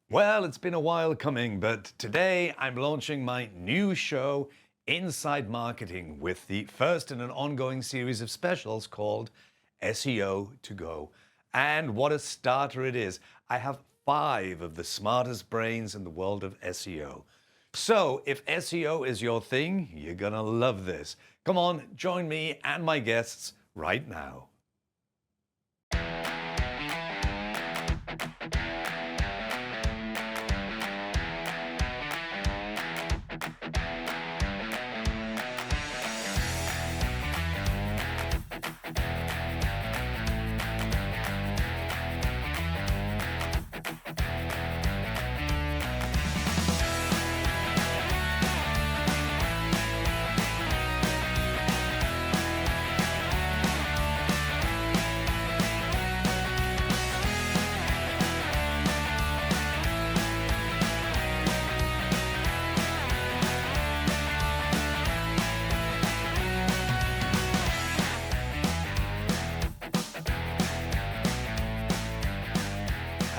Well, it's been a while coming, but today I'm launching my new show, Inside Marketing, with the first in an ongoing series of specials called SEO-to-Go. And what a starter it is. I have 5 of the smartest brains in the world of SEO. So if SEO is your thing, you're gonna love this. Come on, join me and my guests right now.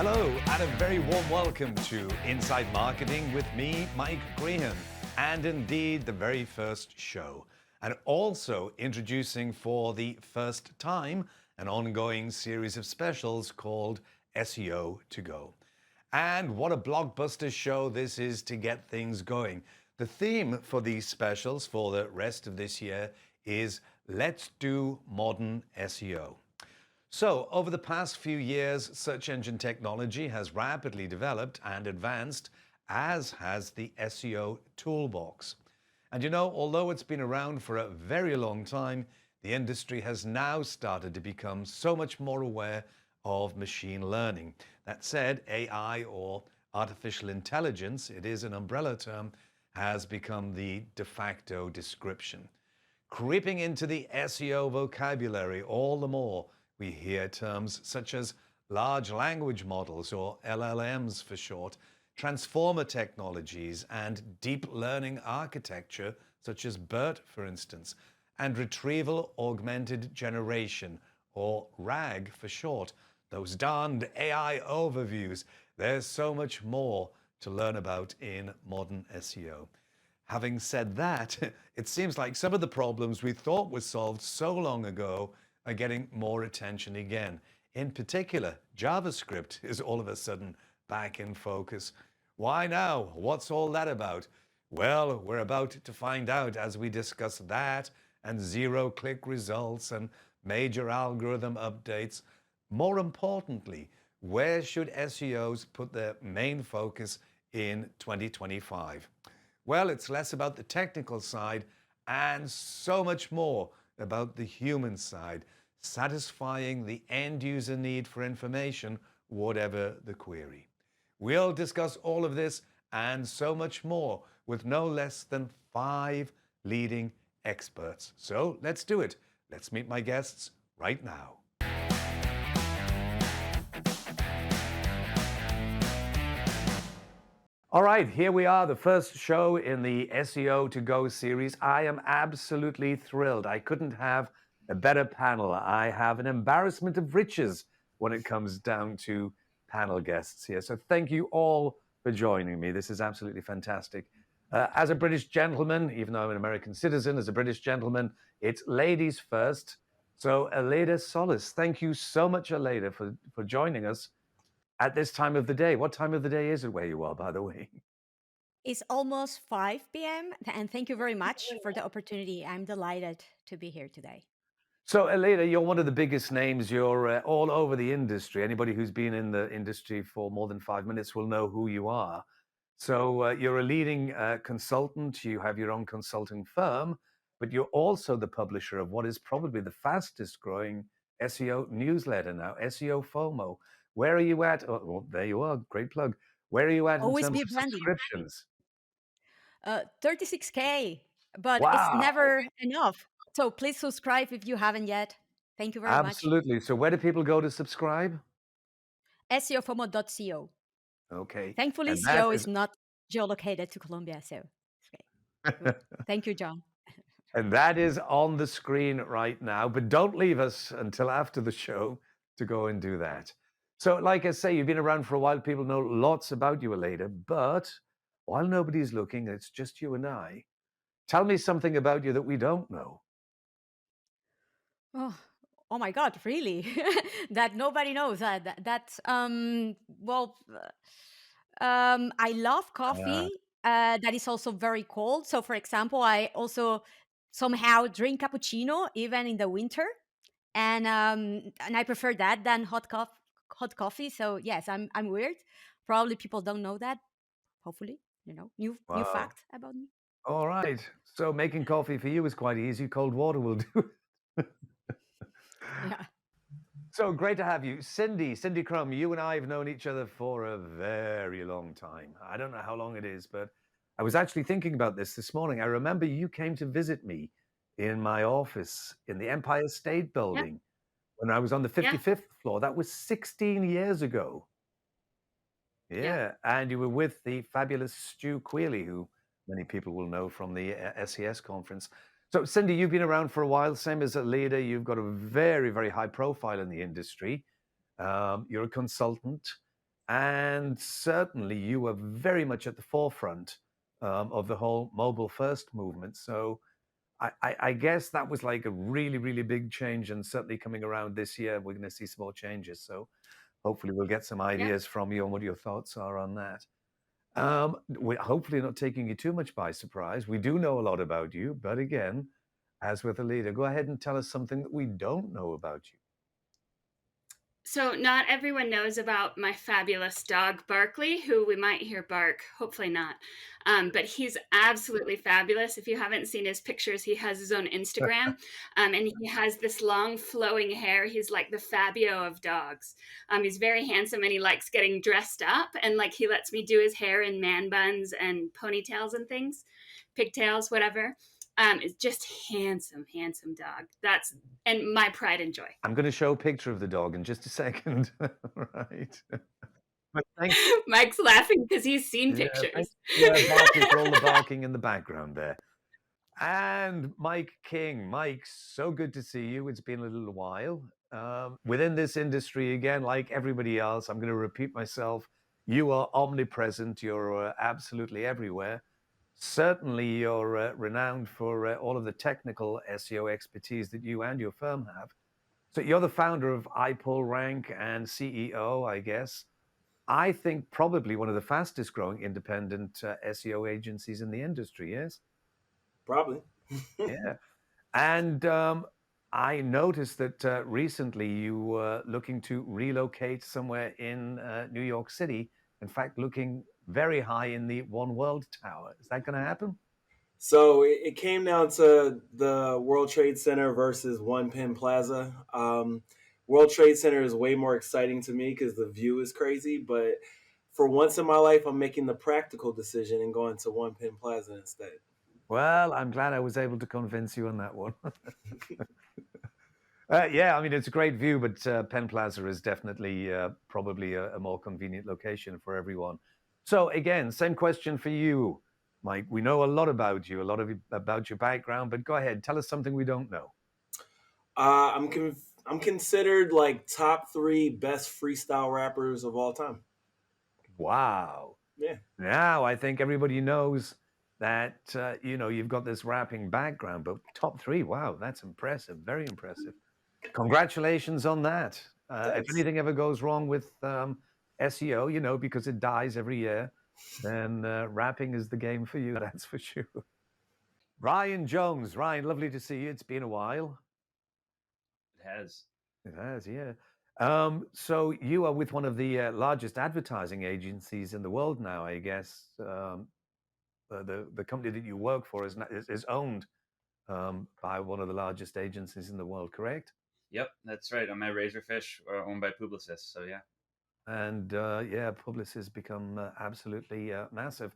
Hello, and a very warm welcome to Inside Marketing with me, Mike Grehan, and indeed the very first show. And also introducing for the first time an ongoing series of specials called SEO-to-Go. And what a blockbuster show this is to get things going. The theme for these specials for the rest of this year is Let's Do Modern SEO. So, over the past few years, search engine technology has rapidly developed and advanced, as has the SEO toolbox. And you know, although it's been around for a very long time, the industry has now started to become so much more aware of machine learning. That said, AI, or artificial intelligence, it is an umbrella term, has become the de facto description. Creeping into the SEO vocabulary all the more, we hear terms such as large language models, or LLMs for short, transformer technologies, and deep learning architecture, such as BERT, for instance, and retrieval augmented generation, or RAG for short. Those darned AI overviews. There's so much more to learn about in modern SEO. Having said that, it seems like some of the problems we thought were solved so long ago are getting more attention again. In particular, JavaScript is all of a sudden back in focus. Why now? What's all that about? Well, we're about to find out as we discuss that and zero-click results and major algorithm updates. More importantly, where should SEOs put their main focus in 2025? Well, it's less about the technical side and so much more about the human side, satisfying the end user need for information, whatever the query. We'll discuss all of this and so much more with no less than 5 leading experts. So let's do it. Let's meet my guests right now. All right, here we are, the first show in the SEO-to-Go series. I am absolutely thrilled. I couldn't have a better panel. I have an embarrassment of riches when it comes down to panel guests here. So thank you all for joining me. This is absolutely fantastic. As a British gentleman, even though I'm an American citizen, as a British gentleman, it's ladies first. So Aleyda Solis, thank you so much, Aleyda, for joining us at this time of the day. What time of the day is it where you are, by the way? It's almost 5 p.m. and thank you very much for the opportunity. I'm delighted to be here today. So, Aleyda, you're one of the biggest names. You're all over the industry. Anybody who's been in the industry for more than 5 minutes will know who you are. So, you're a leading consultant. You have your own consulting firm, but you're also the publisher of what is probably the fastest growing SEO newsletter now, SEOFOMO. Where are you at? Oh, well, there you are. Great plug. Where are you at in Always terms be of branding. subscriptions? 36K, but it's Wow. never enough. So please subscribe if you haven't yet. Thank you very much. Absolutely. So, where do people go to subscribe? SEOFOMO.co. Okay. Thankfully, And that SEO is is not geolocated to Colombia, so it's great. Thank you, John. and that is on the screen right now, but don't leave us until after the show to go and do that. So, like I say, you've been around for a while. People know lots about you, Aleyda. But while nobody's looking, it's just you and I. Tell me something about you that we don't know. Oh, oh my God, really? That nobody knows. That's well, I love Uh, coffee. That is also very cold. So, for example, I also somehow drink cappuccino even in the winter, and I prefer that than hot coffee. So yes, I'm weird. Probably people don't know that. Hopefully, new wow. fact about me. All right. So making coffee for you is quite easy. Cold water will do. Yeah. So great to have you. Cindy Krum, you and I have known each other for a very long time. I don't know how long it is, but I was actually thinking about this morning. I remember you came to visit me in my office in the Empire State Yeah, Building when I was on the yeah, 55th floor. That was 16 years ago. yeah. Yeah, and you were with the fabulous Stu Quealy, who many people will know from the SES conference. So, Cindy, you've been around for a while, same as a leader. You've got a very, very high profile in the industry. You're a consultant, and certainly you were very much at the forefront of the whole mobile first movement. So, I guess that was like a really, really big change, and certainly coming around this year, we're going to see some more changes. So, hopefully, we'll get some Yeah. ideas from you on what your thoughts are on that. We're hopefully not taking you too much by surprise. We do know a lot about you, but again, as with a leader, go ahead and tell us something that we don't know about you. So, not everyone knows about my fabulous dog, Barkley, who we might hear bark, hopefully not. But he's absolutely fabulous. If you haven't seen his pictures, he has his own Instagram, and he has this long flowing hair. He's like the Fabio of dogs. He's very handsome and he likes getting dressed up, and like he lets me do his hair in man buns and ponytails and things, pigtails, whatever. It's just handsome, handsome dog. That's and my pride and joy. I'm going to show a picture of the dog in just a second. Right. But thank Mike's laughing because he's seen yeah, thank pictures. Barkley for all the barking in the background there. And Mike King. Mike, so good to see you. It's been a little while. Within this industry, again, like everybody else, I'm going to repeat myself. You are omnipresent. You're absolutely everywhere. Certainly, you're renowned for all of the technical SEO expertise that you and your firm have. So you're the founder of iPullRank and CEO, I guess. I think probably one of the fastest growing independent SEO agencies in the industry, yes? Probably. Yeah. And I noticed that recently you were looking to relocate somewhere in New York City. In fact, looking very high in the One World Tower. Is that going to happen? So it came down to the World Trade Center versus One Penn Plaza. World Trade Center is way more exciting to me because the view is crazy. But for once in my life, I'm making the practical decision and going to One Penn Plaza instead. Well, I'm glad I was able to convince you on that one. Yeah, I mean, it's a great view, but Penn Plaza is definitely probably a more convenient location for everyone. So, again, same question for you, Mike. We know a lot about you, a lot about your background, but go ahead, tell us something we don't know. I'm considered like top three best freestyle rappers of all time. Wow. Yeah. Now I think everybody knows that you've got this rapping background, but top three, wow, that's impressive, very impressive. Congratulations on that. If Thanks. anything ever goes wrong with SEO, because it dies every year, then rapping is the game for you, that's for sure. Ryan Jones. Ryan, lovely to see you. It's been a while. It has. It has, yeah. So you are with one of the largest advertising agencies in the world now, I guess. The company that you work for is owned by one of the largest agencies in the world, correct? Yep, that's right. I'm at Razorfish, owned by Publicis. So yeah. And yeah, Publicis has become absolutely massive.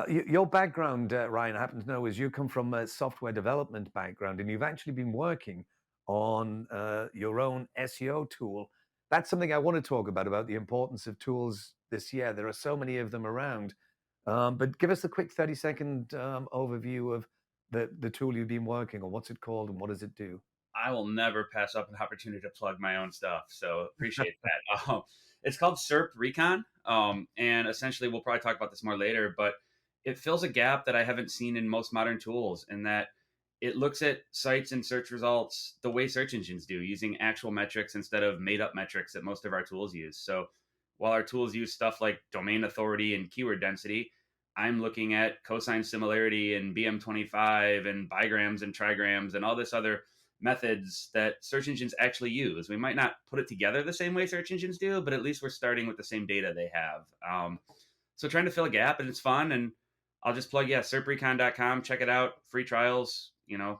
Your background, Ryan, I happen to know is you come from a software development background, and you've actually been working on your own SEO tool. That's something I want to talk about the importance of tools this year. There are so many of them around. But give us a quick 30-second overview of the tool you've been working on. What's it called and what does it do? I will never pass up an opportunity to plug my own stuff. So appreciate that. It's called SERPRecon. And essentially, we'll probably talk about this more later, but it fills a gap that I haven't seen in most modern tools, in that it looks at sites and search results the way search engines do, using actual metrics instead of made up metrics that most of our tools use. So while our tools use stuff like domain authority and keyword density, I'm looking at cosine similarity and BM25 and bigrams and trigrams and all this other methods that search engines actually use. We might not put it together the same way search engines do, but at least we're starting with the same data they have. So trying to fill a gap, and it's fun. And I'll just plug, serprecon.com, check it out, free trials,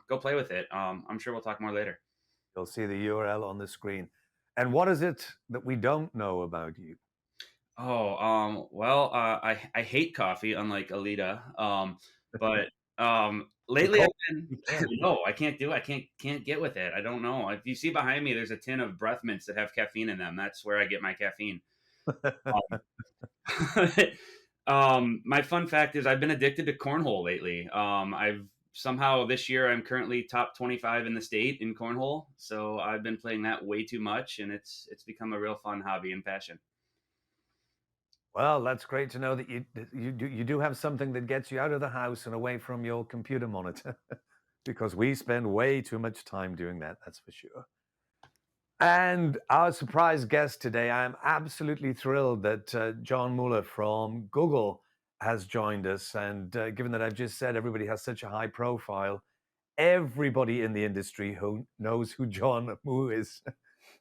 go play with it. I'm sure we'll talk more later. You'll see the URL on the screen. And what is it that we don't know about you? Well, I hate coffee, unlike Aleyda. But lately I've been no, I can't do it. I can't get with it. I don't know. If you see behind me, there's a tin of breath mints that have caffeine in them. That's where I get my caffeine. My fun fact is I've been addicted to cornhole lately. I've somehow this year I'm currently top 25 in the state in cornhole. So I've been playing that way too much, and it's become a real fun hobby and passion. Well, that's great to know that you do have something that gets you out of the house and away from your computer monitor, because we spend way too much time doing that, that's for sure. And our surprise guest today, I'm absolutely thrilled that John Mueller from Google has joined us. And given that I've just said everybody has such a high profile, everybody in the industry who knows who John Mueller is.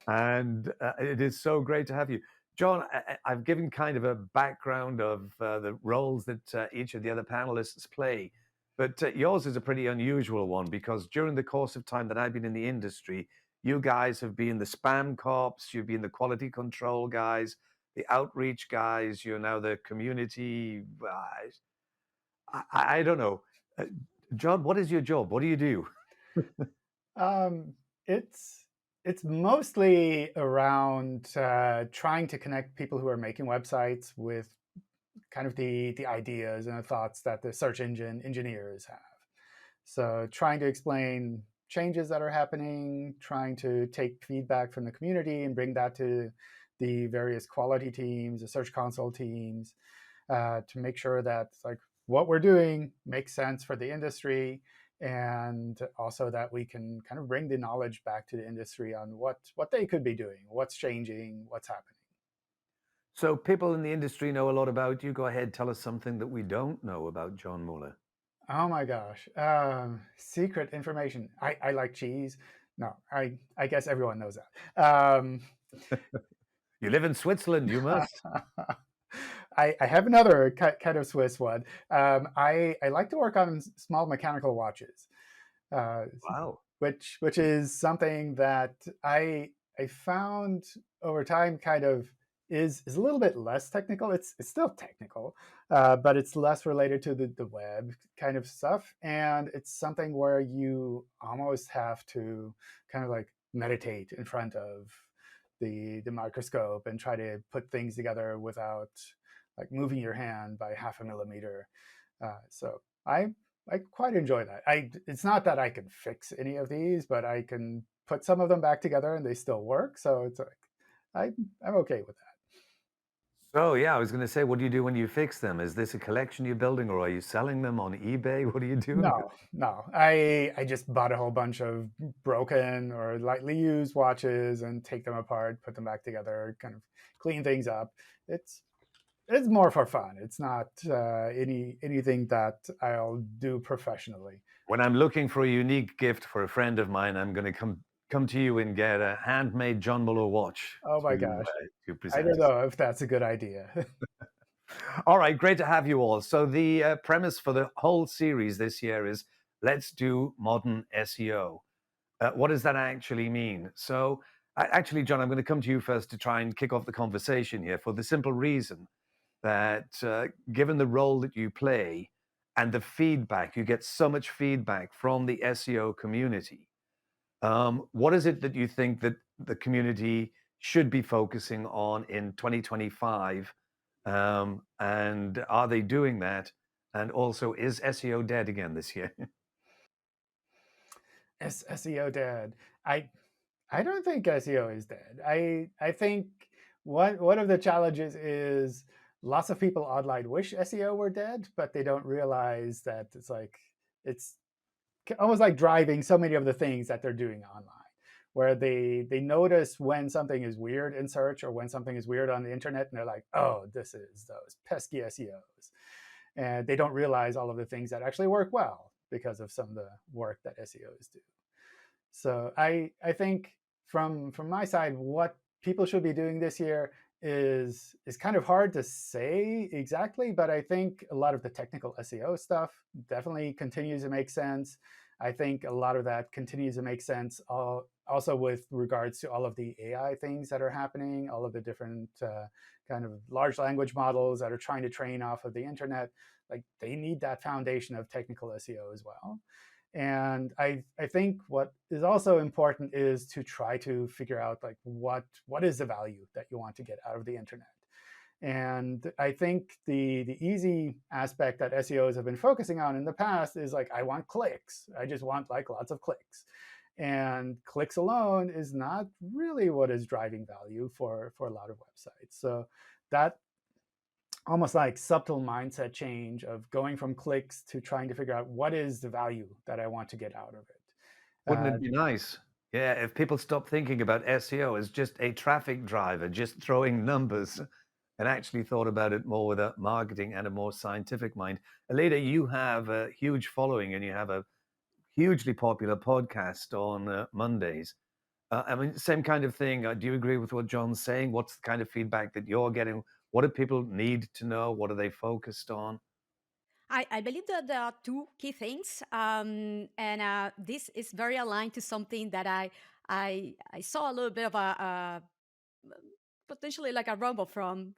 And it is so great to have you. John, I've given kind of a background of the roles that each of the other panelists play, but yours is a pretty unusual one, because during the course of time that I've been in the industry, you guys have been the spam cops, you've been the quality control guys, the outreach guys, you're now the community guys. I don't know. John, what is your job? What do you do? It's mostly around trying to connect people who are making websites with kind of the ideas and the thoughts that the search engine engineers have. So trying to explain changes that are happening, trying to take feedback from the community and bring that to the various quality teams, the Search Console teams, to make sure that what we're doing makes sense for the industry, and also that we can kind of bring the knowledge back to the industry on what they could be doing, what's changing, what's happening. So people in the industry know a lot about you. Go ahead, tell us something that we don't know about John Mueller. Oh my gosh, secret information. I like cheese. No, I guess everyone knows that. You live in Switzerland, you must. I have another kind of Swiss one. I like to work on small mechanical watches. Wow. Which is something that I found over time kind of is a little bit less technical. It's still technical, but it's less related to the web kind of stuff. And it's something where you almost have to kind of meditate in front of the microscope and try to put things together without moving your hand by 0.5 millimeter. So I quite enjoy that. It's not that I can fix any of these, but I can put some of them back together and they still work. So it's I'm okay with that. So yeah, I was going to say, what do you do when you fix them? Is this a collection you're building, or are you selling them on eBay? What are you doing? No. I just bought a whole bunch of broken or lightly used watches and take them apart, put them back together, kind of clean things up. It's more for fun. It's not anything that I'll do professionally. When I'm looking for a unique gift for a friend of mine, I'm going to come to you and get a handmade John Mueller watch. Oh my gosh. I don't know if that's a good idea. All right, great to have you all. So the premise for the whole series this year is let's do modern SEO. What does that actually mean? So actually, John, I'm going to come to you first to try and kick off the conversation here, for the simple reason that given the role that you play and the feedback, you get so much feedback from the SEO community. What is it that you think that the community should be focusing on in 2025? And are they doing that? And also, is SEO dead again this year? SEO dead. I I don't think SEO is dead. I think one of the challenges is lots of people online wish SEO were dead, but they don't realize that it's almost like driving so many of the things that they're doing online, where they notice when something is weird in search or when something is weird on the internet, and they're like, oh, this is those pesky SEOs. And they don't realize all of the things that actually work well because of some of the work that SEOs do. So I think from my side, what people should be doing this year is kind of hard to say exactly, but I think a lot of the technical SEO stuff definitely continues to make sense. I think a lot of that continues to make sense also with regards to all of the AI things that are happening, all of the different kind of large language models that are trying to train off of the internet. Like, they need that foundation of technical SEO as well. And I think what is also important is to try to figure out like what is the value that you want to get out of the internet. And I think the easy aspect that SEOs have been focusing on in the past is like, I want clicks. I just want like lots of clicks. And clicks alone is not really what is driving value for a lot of websites. So that almost like subtle mindset change of going from clicks to trying to figure out what is the value that I want to get out of it. Wouldn't it be nice? Yeah, if people stop thinking about SEO as just a traffic driver, just throwing numbers, and actually thought about it more with a marketing and a more scientific mind. Aleyda, you have a huge following and you have a hugely popular podcast on Mondays. I mean, same kind of thing. Do you agree with what John's saying? What's the kind of feedback that you're getting? What do people need to know? What are they focused on? I believe that there are two key things, and this is very aligned to something that I saw a little bit of a potentially like a rumble from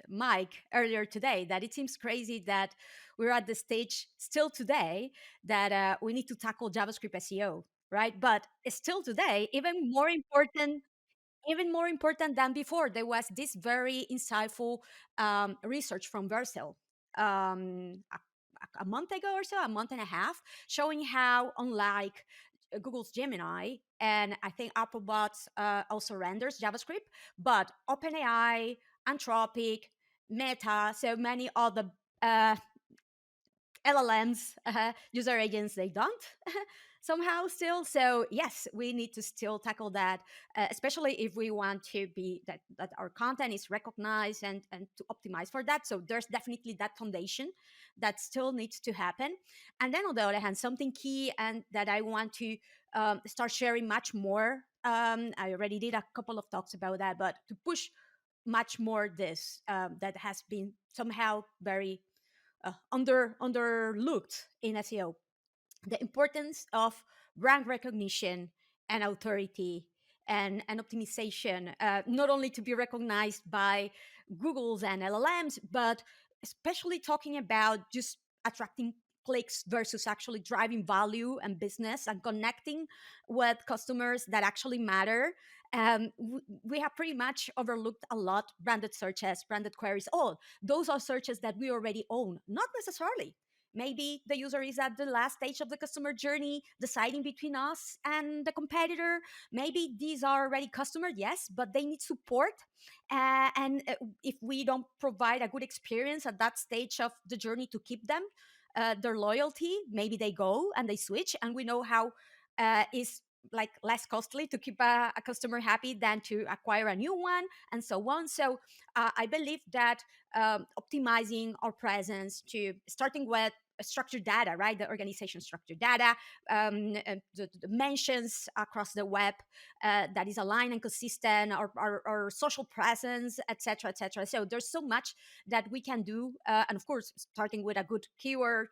Mike earlier today, that it seems crazy that we're at the stage still today that we need to tackle JavaScript SEO, right? But still today, even more important than before, there was this very insightful research from Vercel a month ago or so, a month and a half, showing how, unlike Google's Gemini, and I think Applebots also renders JavaScript, but OpenAI, Anthropic, Meta, so many other LLMs, user agents, they don't somehow still. So yes, we need to still tackle that, especially if we want to be that our content is recognized and to optimize for that. So there's definitely that foundation that still needs to happen. And then on the other hand, something key and that I want to start sharing much more. I already did a couple of talks about that, but to push much more this that has been somehow very underlooked in SEO, the importance of brand recognition and authority and optimization, not only to be recognized by Google's and LLMs, but especially talking about just attracting clicks versus actually driving value and business and connecting with customers that actually matter. We have pretty much overlooked a lot branded searches, branded queries. Oh, those are searches that we already own. Not necessarily. Maybe the user is at the last stage of the customer journey, deciding between us and the competitor. Maybe these are already customers, yes, but they need support. And if we don't provide a good experience at that stage of the journey to keep them, their loyalty, maybe they go and they switch. And we know how is like less costly to keep a customer happy than to acquire a new one, and so on. So I believe that optimizing our presence to starting with structured data, right? The organization structured data, the mentions across the web that is aligned and consistent, our social presence, etc., etc. So there's so much that we can do, and of course, starting with a good keyword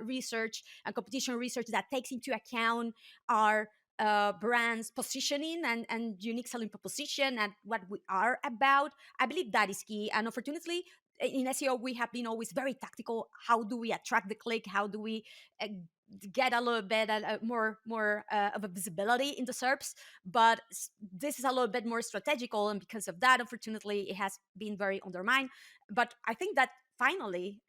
research and competition research that takes into account our brands positioning and unique selling proposition and what we are about. I believe that is key. And unfortunately, in SEO, we have been always very tactical. How do we attract the click? How do we get a little bit more of a visibility in the SERPs? But this is a little bit more strategical, and because of that, unfortunately, it has been very undermined. But I think that finally,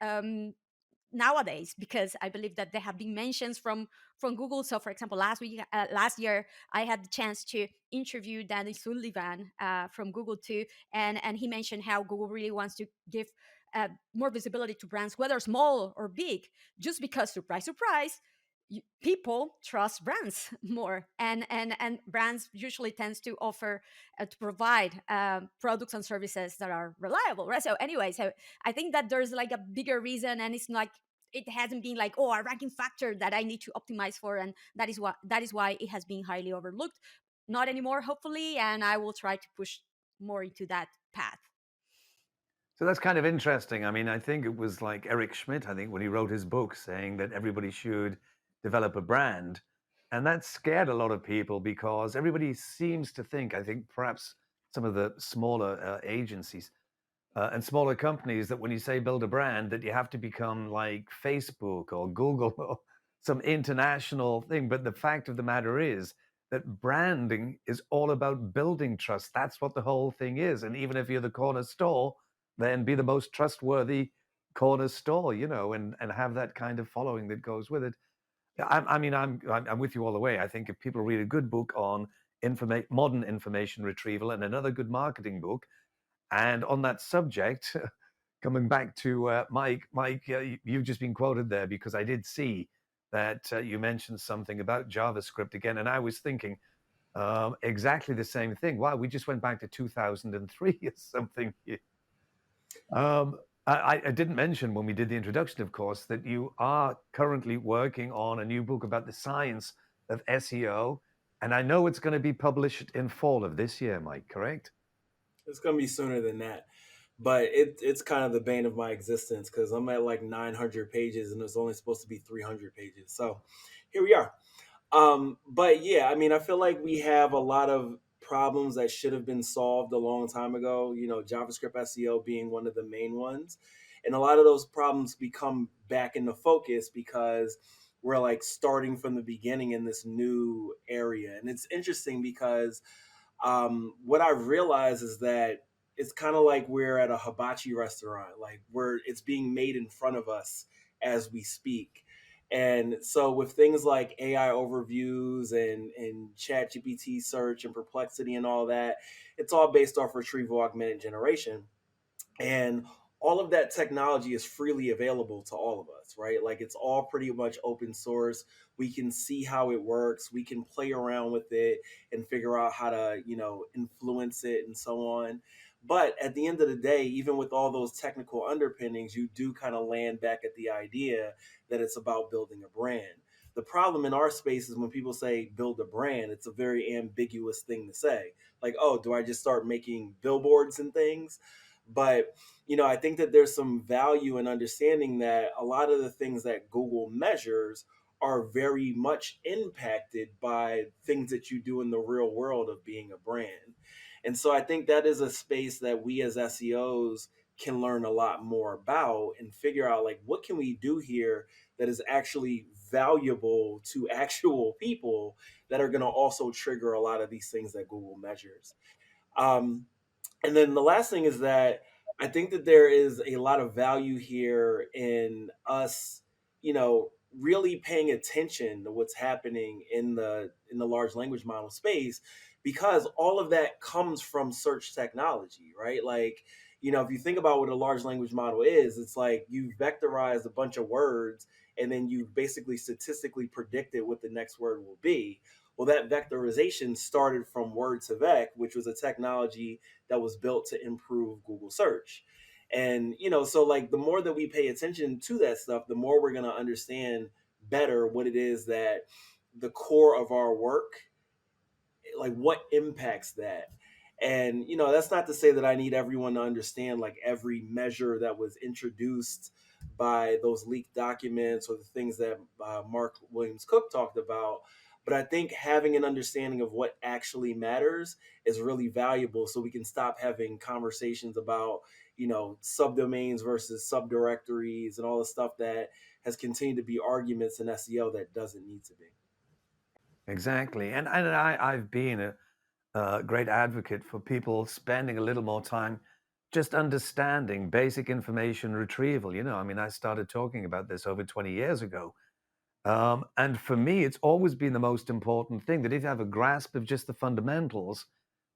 nowadays, because I believe that there have been mentions from Google. So, for example, last year, I had the chance to interview Danny Sullivan from Google too, and he mentioned how Google really wants to give more visibility to brands, whether small or big, just because, surprise, surprise, people trust brands more, and brands usually tends to offer to provide products and services that are reliable, right? So anyway, so I think that there's like a bigger reason, and it's like it hasn't been like, oh, a ranking factor that I need to optimize for, and that is why it has been highly overlooked. Not anymore, hopefully, and I will try to push more into that path. So that's kind of interesting. I mean, I think it was like Eric Schmidt, I think, when he wrote his book saying that everybody should develop a brand. And that scared a lot of people because everybody seems to think, I think perhaps some of the smaller agencies and smaller companies, that when you say build a brand, that you have to become like Facebook or Google or some international thing. But the fact of the matter is that branding is all about building trust. That's what the whole thing is. And even if you're the corner store, then be the most trustworthy corner store, and have that kind of following that goes with it. I mean, I'm with you all the way. I think if people read a good book on modern information retrieval and another good marketing book, and on that subject, coming back to Mike, you've just been quoted there because I did see that you mentioned something about JavaScript again, and I was thinking exactly the same thing. Wow, we just went back to 2003 or something. I didn't mention when we did the introduction, of course, that you are currently working on a new book about the science of SEO, and I know it's going to be published in fall of this year, Mike, correct? It's going to be sooner than that. But it's kind of the bane of my existence because I'm at like 900 pages and it's only supposed to be 300 pages. So here we are. But yeah, I mean, I feel like we have a lot of problems that should have been solved a long time ago, JavaScript SEO being one of the main ones. And a lot of those problems become back into focus because we're like starting from the beginning in this new area. And it's interesting because what I've realized is that it's kind of like we're at a hibachi restaurant, like it's being made in front of us as we speak. And so with things like AI overviews and chat GPT search and perplexity and all that, it's all based off retrieval augmented generation. And all of that technology is freely available to all of us, right? Like it's all pretty much open source. We can see how it works. We can play around with it and figure out how to, influence it and so on. But at the end of the day, even with all those technical underpinnings, you do kind of land back at the idea that it's about building a brand. The problem in our space is when people say build a brand, it's a very ambiguous thing to say. Like, oh, do I just start making billboards and things? But I think that there's some value in understanding that a lot of the things that Google measures are very much impacted by things that you do in the real world of being a brand. And so I think that is a space that we as SEOs can learn a lot more about and figure out like what can we do here that is actually valuable to actual people that are going to also trigger a lot of these things that Google measures. Um, and then the last thing is that I think that there is a lot of value here in us, really paying attention to what's happening in the large language model space, because all of that comes from search technology, right? Like, if you think about what a large language model is, it's like you vectorize a bunch of words and then you basically statistically predicted what the next word will be. Well, that vectorization started from Word2Vec, which was a technology that was built to improve Google search. And, so like the more that we pay attention to that stuff, the more we're going to understand better what it is that the core of our work, like what impacts that. And, that's not to say that I need everyone to understand like every measure that was introduced by those leaked documents or the things that Mark Williams Cook talked about. But I think having an understanding of what actually matters is really valuable so we can stop having conversations about, subdomains versus subdirectories and all the stuff that has continued to be arguments in SEO that doesn't need to be. Exactly. And I've been a great advocate for people spending a little more time just understanding basic information retrieval. I mean, I started talking about this over 20 years ago. And for me, it's always been the most important thing, that if you have a grasp of just the fundamentals,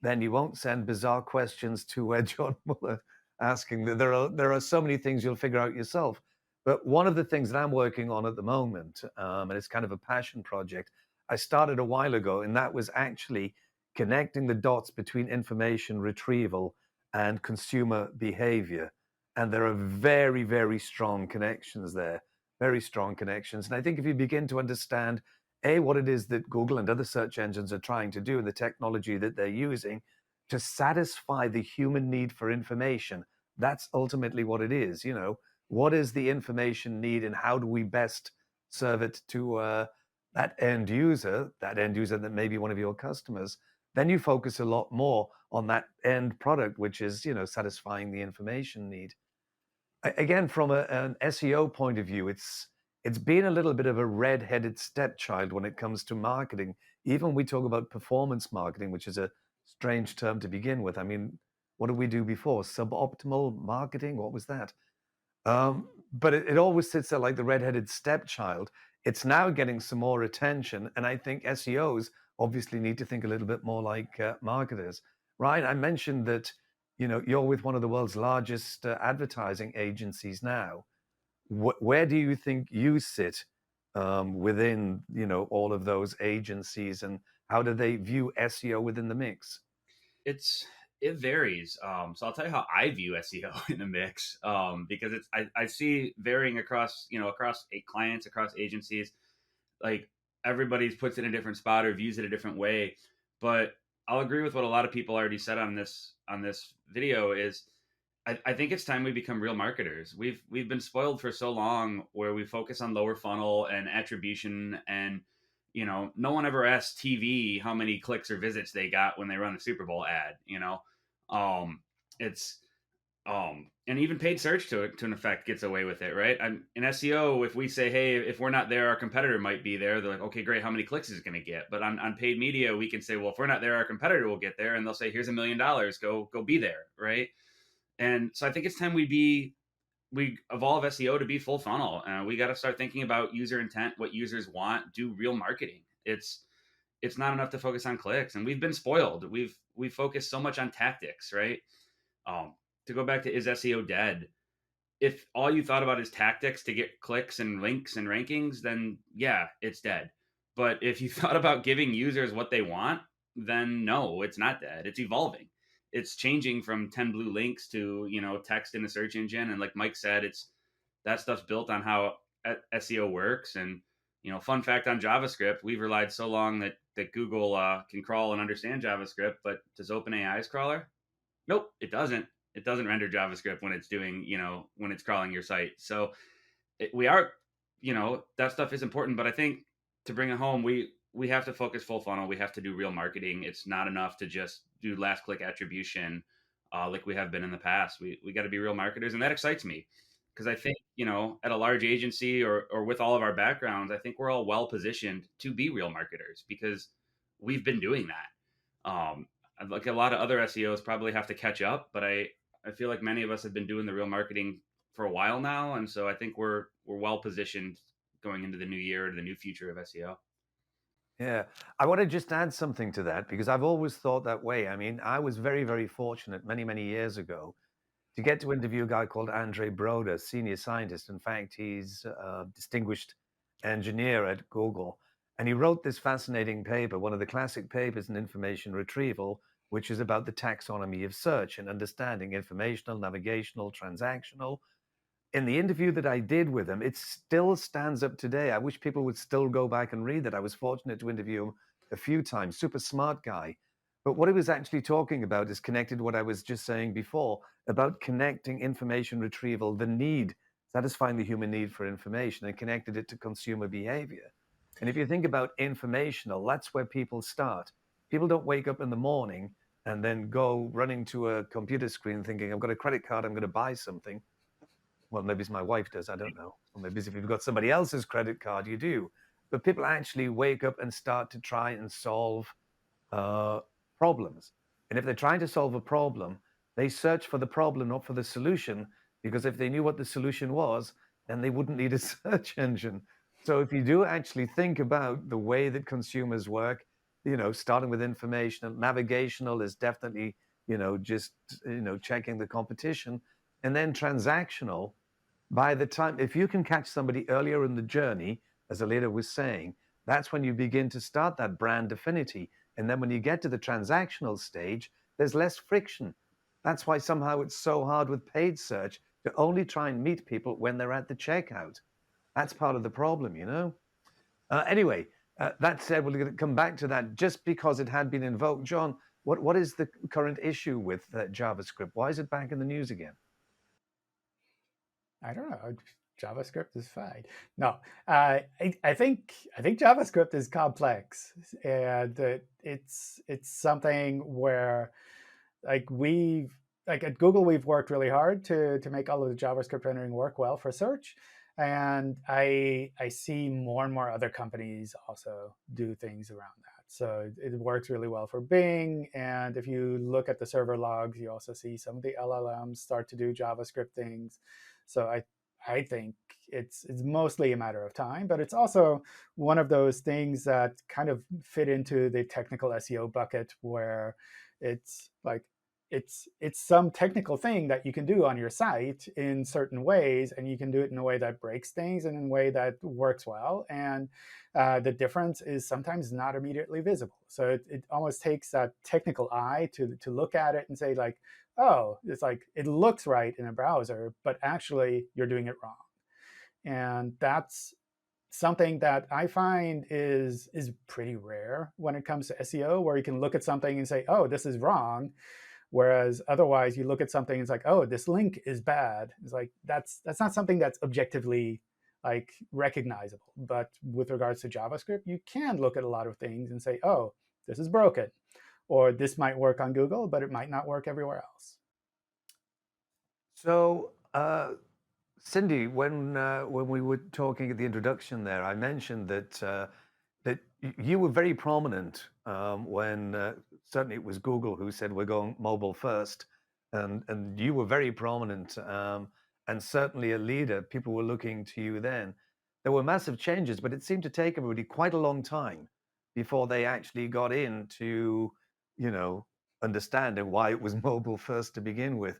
then you won't send bizarre questions to John Mueller asking. There are so many things you'll figure out yourself. But one of the things that I'm working on at the moment, and it's kind of a passion project, I started a while ago, and that was actually connecting the dots between information retrieval and consumer behavior. And there are very, very strong connections there. Very strong connections. And I think if you begin to understand, what it is that Google and other search engines are trying to do and the technology that they're using to satisfy the human need for information, that's ultimately what it is. What is the information need and how do we best serve it to that end user that may be one of your customers? Then you focus a lot more on that end product, which is, satisfying the information need. Again, from an SEO point of view, it's been a little bit of a red-headed stepchild when it comes to marketing. Even we talk about performance marketing, which is a strange term to begin with. I mean, what did we do before? Suboptimal marketing? What was that? But it always sits there like the red-headed stepchild. It's now getting some more attention, and I think SEOs obviously need to think a little bit more like marketers, right? I mentioned that you're with one of the world's largest advertising agencies now. Where do you think you sit within all of those agencies, and how do they view SEO within the mix? It varies. So I'll tell you how I view SEO in the mix, because I see varying across across clients, across agencies. Like everybody's puts it in a different spot or views it a different way. But I'll agree with what a lot of people already said on this video is I think it's time we become real marketers. We've been spoiled for so long where we focus on lower funnel and attribution, and no one ever asks TV how many clicks or visits they got when they run the Super Bowl ad. It's and even paid search to an effect gets away with it, right? In SEO, if we say, hey, if we're not there, our competitor might be there, they're like, okay, great, how many clicks is it going to get? But on paid media, we can say, well, if we're not there, our competitor will get there, and they'll say, here's $1 million, go be there, right? And so I think it's time we evolve SEO to be full funnel. We got to start thinking about user intent, what users want, do real marketing. It's not enough to focus on clicks, and we've been spoiled. We've focused so much on tactics, right? To go back to, is SEO dead? If all you thought about is tactics to get clicks and links and rankings, then yeah, it's dead. But if you thought about giving users what they want, then no, it's not dead. It's evolving. It's changing from 10 blue links to, text in the search engine. And like Mike said, that stuff's built on how SEO works. And, fun fact on JavaScript, we've relied so long that Google can crawl and understand JavaScript, but does OpenAI's crawler? Nope, it doesn't. It doesn't render JavaScript when it's doing, when it's crawling your site. So we are, that stuff is important. But I think to bring it home, we have to focus full funnel. We have to do real marketing. It's not enough to just do last click attribution like we have been in the past. We got to be real marketers. And that excites me because I think, at a large agency or with all of our backgrounds, I think we're all well positioned to be real marketers because we've been doing that. Like a lot of other SEOs probably have to catch up, but I feel like many of us have been doing the real marketing for a while now. And so I think we're well positioned going into the new year, to the new future of SEO. Yeah, I want to just add something to that because I've always thought that way. I mean, I was very, very fortunate many, many years ago to get to interview a guy called Andre Broder, senior scientist. In fact, he's a distinguished engineer at Google. And he wrote this fascinating paper, one of the classic papers in information retrieval, which is about the taxonomy of search and understanding informational, navigational, transactional. In the interview that I did with him, it still stands up today. I wish people would still go back and read that. I was fortunate to interview him a few times. Super smart guy. But what he was actually talking about is connected to what I was just saying before about connecting information retrieval, the need, satisfying the human need for information, and connected it to consumer behavior. And if you think about informational, that's where people start. People don't wake up in the morning and then go running to a computer screen thinking, I've got a credit card, I'm going to buy something. Well, maybe it's my wife does, I don't know. Or maybe if you've got somebody else's credit card, you do. But people actually wake up and start to try and solve problems. And if they're trying to solve a problem, They search for the problem, not for the solution, because if they knew what the solution was, then they wouldn't need a search engine. So if you do actually think about the way that consumers work, starting with informational, navigational is definitely, just, checking the competition, and then transactional. By the time, if you can catch somebody earlier in the journey, as Aleyda was saying, that's when you begin to start that brand affinity. And then when you get to the transactional stage, there's less friction. That's why somehow it's so hard with paid search to only try and meet people when they're at the checkout. That's part of the problem, Anyway, that said, we're going to come back to that just because it had been invoked. John, what is the current issue with JavaScript? Why is it back in the news again? I don't know. JavaScript is fine. No, I think JavaScript is complex, and it's something where like at Google we've worked really hard to make all of the JavaScript rendering work well for search, and I see more and more other companies also do things around that. So it works really well for Bing, and if you look at the server logs, you also see some of the LLMs start to do JavaScript things. So I think it's mostly a matter of time, but it's also one of those things that kind of fit into the technical SEO bucket, where it's like it's some technical thing that you can do on your site in certain ways, and you can do it in a way that breaks things and in a way that works well. And the difference is sometimes not immediately visible. So it almost takes that technical eye to look at it and say, like, oh, it's like it looks right in a browser, but actually you're doing it wrong. And that's something that I find is pretty rare when it comes to SEO, where you can look at something and say, oh, this is wrong. Whereas otherwise you look at something and it's like, oh, this link is bad. It's like that's not something that's objectively like recognizable. But with regards to JavaScript, you can look at a lot of things and say, oh, this is broken. Or this might work on Google, but it might not work everywhere else. So, Cindy, when we were talking at the introduction there, I mentioned that that you were very prominent when certainly it was Google who said we're going mobile first, and you were very prominent, and certainly a leader. People were looking to you then. There were massive changes, but it seemed to take everybody quite a long time before they actually got into, understanding why it was mobile first to begin with.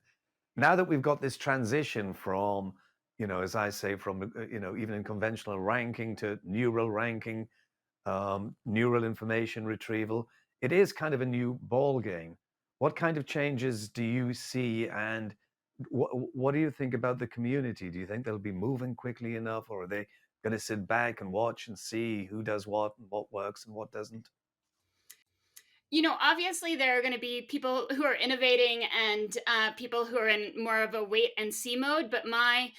Now that we've got this transition from, as I say, from, even in conventional ranking to neural ranking, neural information retrieval, it is kind of a new ball game. What kind of changes do you see, and what do you think about the community? Do you think they'll be moving quickly enough, or are they going to sit back and watch and see who does what and what works and what doesn't? Obviously there are going to be people who are innovating and people who are in more of a wait and see mode. But my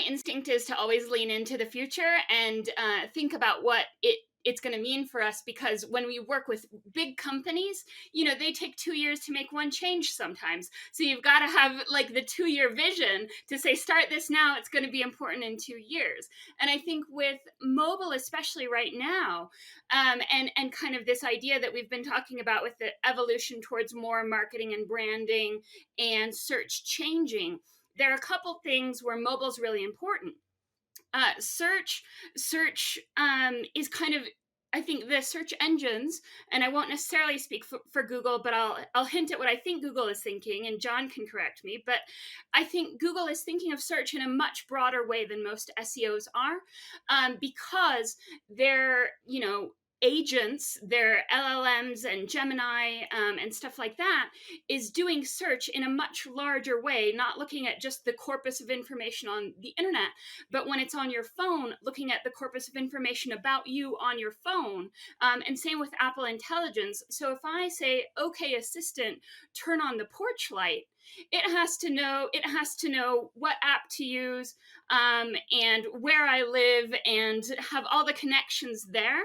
instinct is to always lean into the future and think about what it's going to mean for us, because when we work with big companies, they take 2 years to make one change sometimes. So you've got to have like the 2-year vision to say, start this now, it's going to be important in 2 years. And I think with mobile, especially right now, and kind of this idea that we've been talking about with the evolution towards more marketing and branding and search changing, there are a couple things where mobile's really important. Search is kind of, I think the search engines, and I won't necessarily speak for Google, but I'll hint at what I think Google is thinking, and John can correct me. But I think Google is thinking of search in a much broader way than most SEOs are, because they're, agents, their LLMs and Gemini and stuff like that, is doing search in a much larger way, not looking at just the corpus of information on the internet, but when it's on your phone, looking at the corpus of information about you on your phone. And same with Apple Intelligence. So if I say, okay, assistant, turn on the porch light, it has to know what app to use and where I live and have all the connections there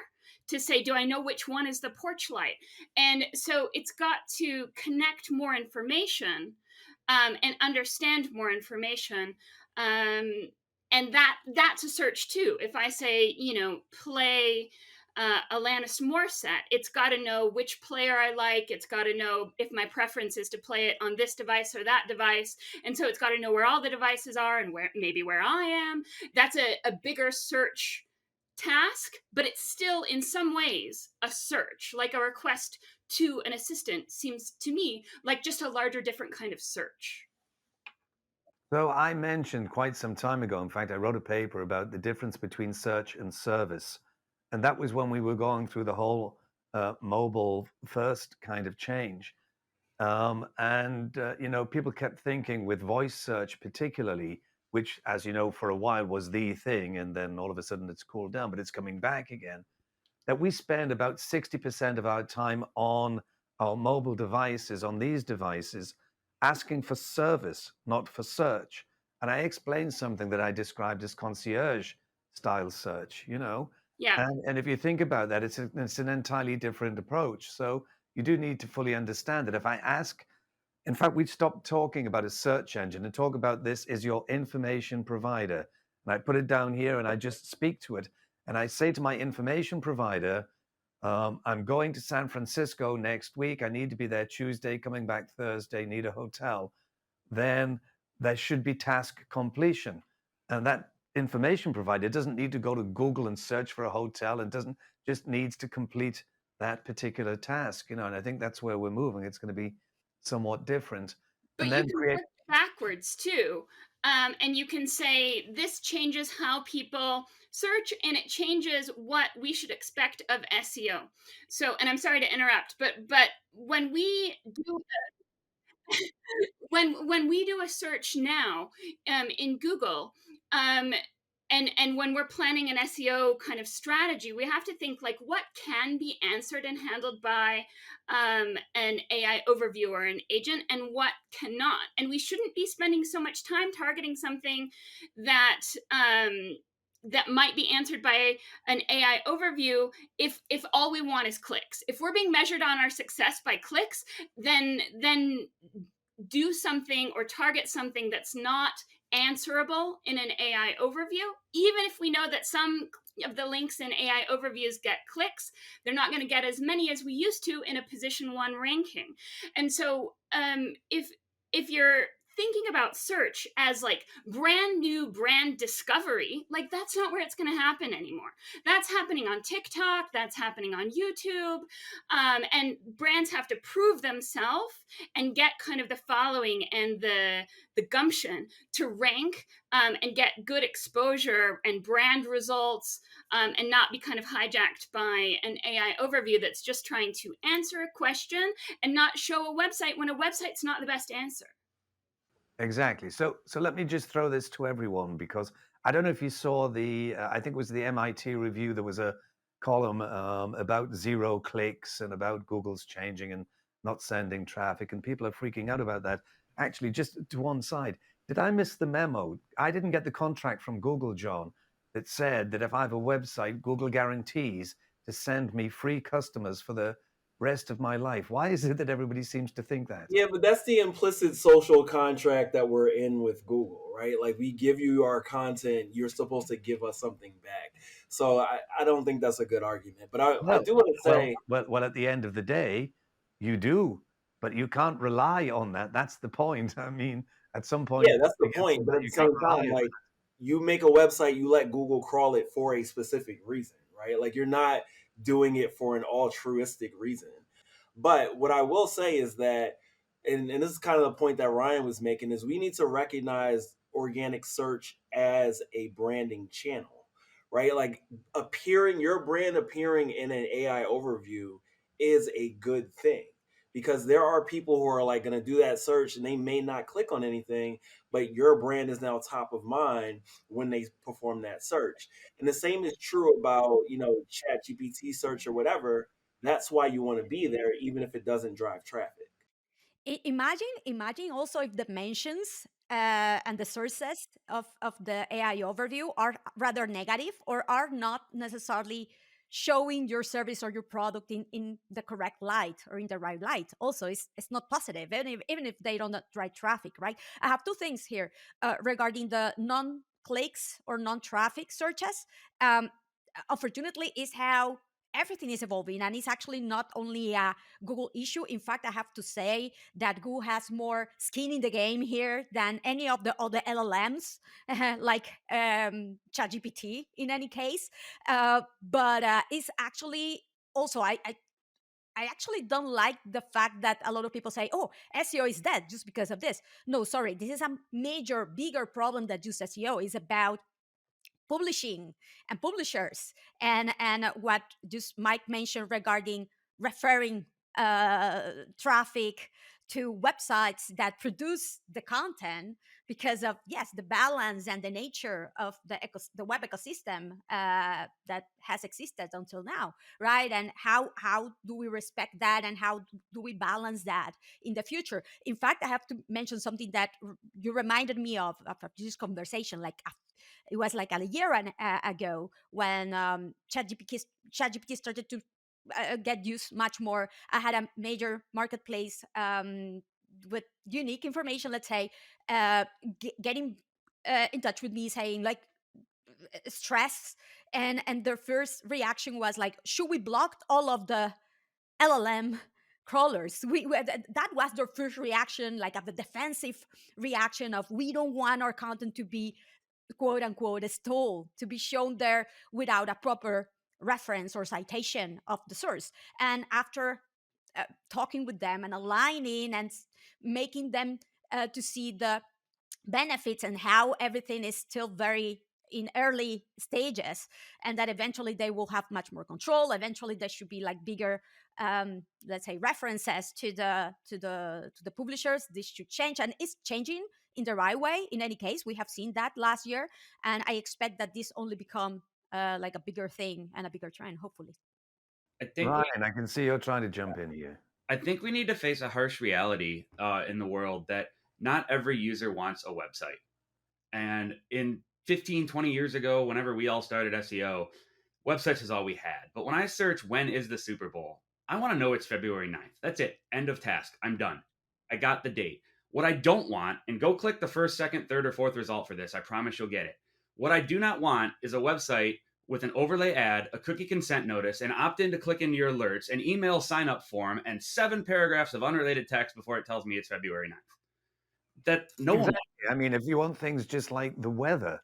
to say, do I know which one is the porch light? And so it's got to connect more information and understand more information. And that's a search too. If I say, play Alanis Morissette. It's got to know which player I like. It's got to know if my preference is to play it on this device or that device. And so it's got to know where all the devices are and where I am. That's a bigger search task, but it's still in some ways a search. Like a request to an assistant seems to me like just a larger, different kind of search. So I mentioned quite some time ago, in fact, I wrote a paper about the difference between search and service. And that was when we were going through the whole mobile first kind of change. People kept thinking with voice search particularly, which, as you know, for a while was the thing, and then all of a sudden it's cooled down, but it's coming back again, that we spend about 60% of our time on our mobile devices, on these devices, asking for service, not for search. And I explained something that I described as concierge style search, Yeah. And if you think about that, it's an entirely different approach. So you do need to fully understand that if I ask, in fact, we'd stop talking about a search engine and talk about this is your information provider. And I put it down here and I just speak to it. And I say to my information provider, I'm going to San Francisco next week. I need to be there Tuesday, coming back Thursday, need a hotel. Then there should be task completion. And that information provider doesn't need to go to Google and search for a hotel and doesn't just needs to complete that particular task, and I think that's where we're moving. It's going to be somewhat different. But And you then can create work backwards too. And you can say this changes how people search and it changes what we should expect of SEO. So, and I'm sorry to interrupt, but when we do when we do a search now in Google, and when we're planning an SEO kind of strategy, we have to think like what can be answered and handled by an AI overview or an agent and what cannot. And we shouldn't be spending so much time targeting something that that might be answered by an AI overview if all we want is clicks. If we're being measured on our success by clicks, then do something or target something that's not answerable in an AI overview. Even if we know that some of the links in AI overviews get clicks, they're not going to get as many as we used to in a position 1 ranking. And so if you're thinking about search as like brand new brand discovery, like that's not where it's going to happen anymore. That's happening on TikTok, that's happening on YouTube, and brands have to prove themselves and get kind of the following and the gumption to rank and get good exposure and brand results, and not be kind of hijacked by an AI overview that's just trying to answer a question and not show a website when a website's not the best answer. Exactly. So let me just throw this to everyone, because I don't know if you saw I think it was the MIT review. There was a column about 0 clicks and about Google's changing and not sending traffic, and people are freaking out about that. Actually, just to one side, did I miss the memo? I didn't get the contract from Google, John, that said that if I have a website, Google guarantees to send me free customers for the rest of my life. Why is it that everybody seems to think that? Yeah, but that's the implicit social contract that we're in with Google, right? Like we give you our content, you're supposed to give us something back. So I don't think that's a good argument. But I do want to say, well, at the end of the day, you do, but you can't rely on that. That's the point. I mean, at some point, yeah, that's the point. But at the same time, like you make a website, you let Google crawl it for a specific reason, right? Like you're not doing it for an altruistic reason. But what I will say is that, and this is kind of the point that Ryan was making, is we need to recognize organic search as a branding channel, right? Like your brand appearing in an AI overview is a good thing, because there are people who are like going to do that search and they may not click on anything, but your brand is now top of mind when they perform that search. And the same is true about, Chat GPT search or whatever. That's why you want to be there, even if it doesn't drive traffic. Imagine also if the mentions and the sources of the AI overview are rather negative or are not necessarily showing your service or your product in the correct light or in the right light. Also, it's not positive, even if they don't drive traffic, right? I have 2 things here regarding the non-clicks or non-traffic searches. Unfortunately, is how everything is evolving, and it's actually not only a Google issue. In fact, I have to say that Google has more skin in the game here than any of the other LLMs, like ChatGPT in any case. But it's actually also, I actually don't like the fact that a lot of people say, oh, SEO is dead just because of this. No, sorry, this is a major, bigger problem that just SEO is about publishing and publishers, and what just Mike mentioned regarding referring traffic to websites that produce the content, because of, yes, the balance and the nature of the web ecosystem that has existed until now, right? And how do we respect that, and how do we balance that in the future? In fact, I have to mention something that you reminded me of this conversation, like it was like a year ago when ChatGPT started to get used much more. I had a major marketplace with unique information, let's say, getting in touch with me saying like stress, and their first reaction was like, should we block all of the LLM crawlers? That was their first reaction, like of the defensive reaction of, we don't want our content to be quote unquote stole, to be shown there without a proper reference or citation of the source. And after talking with them and aligning and making them to see the benefits and how everything is still very in early stages, and that eventually they will have much more control. Eventually there should be like bigger let's say references to the publishers. This should change, and it's changing in the right way. In any case, we have seen that last year, and I expect that this only become like a bigger thing and a bigger trend, hopefully. I think Ryan, I can see you're trying to jump in here. I think we need to face a harsh reality in the world that not every user wants a website. And in 15, 20 years ago, whenever we all started SEO, websites is all we had. But when I search when is the Super Bowl, I want to know it's February 9th. That's it. End of task. I'm done. I got the date. What I don't want, and go click the first, second, third, or fourth result for this. I promise you'll get it. What I do not want is a website with an overlay ad, a cookie consent notice, an opt-in to click into your alerts, an email sign-up form, and 7 paragraphs of unrelated text before it tells me it's February 9th. That no one. I mean, if you want things just like the weather,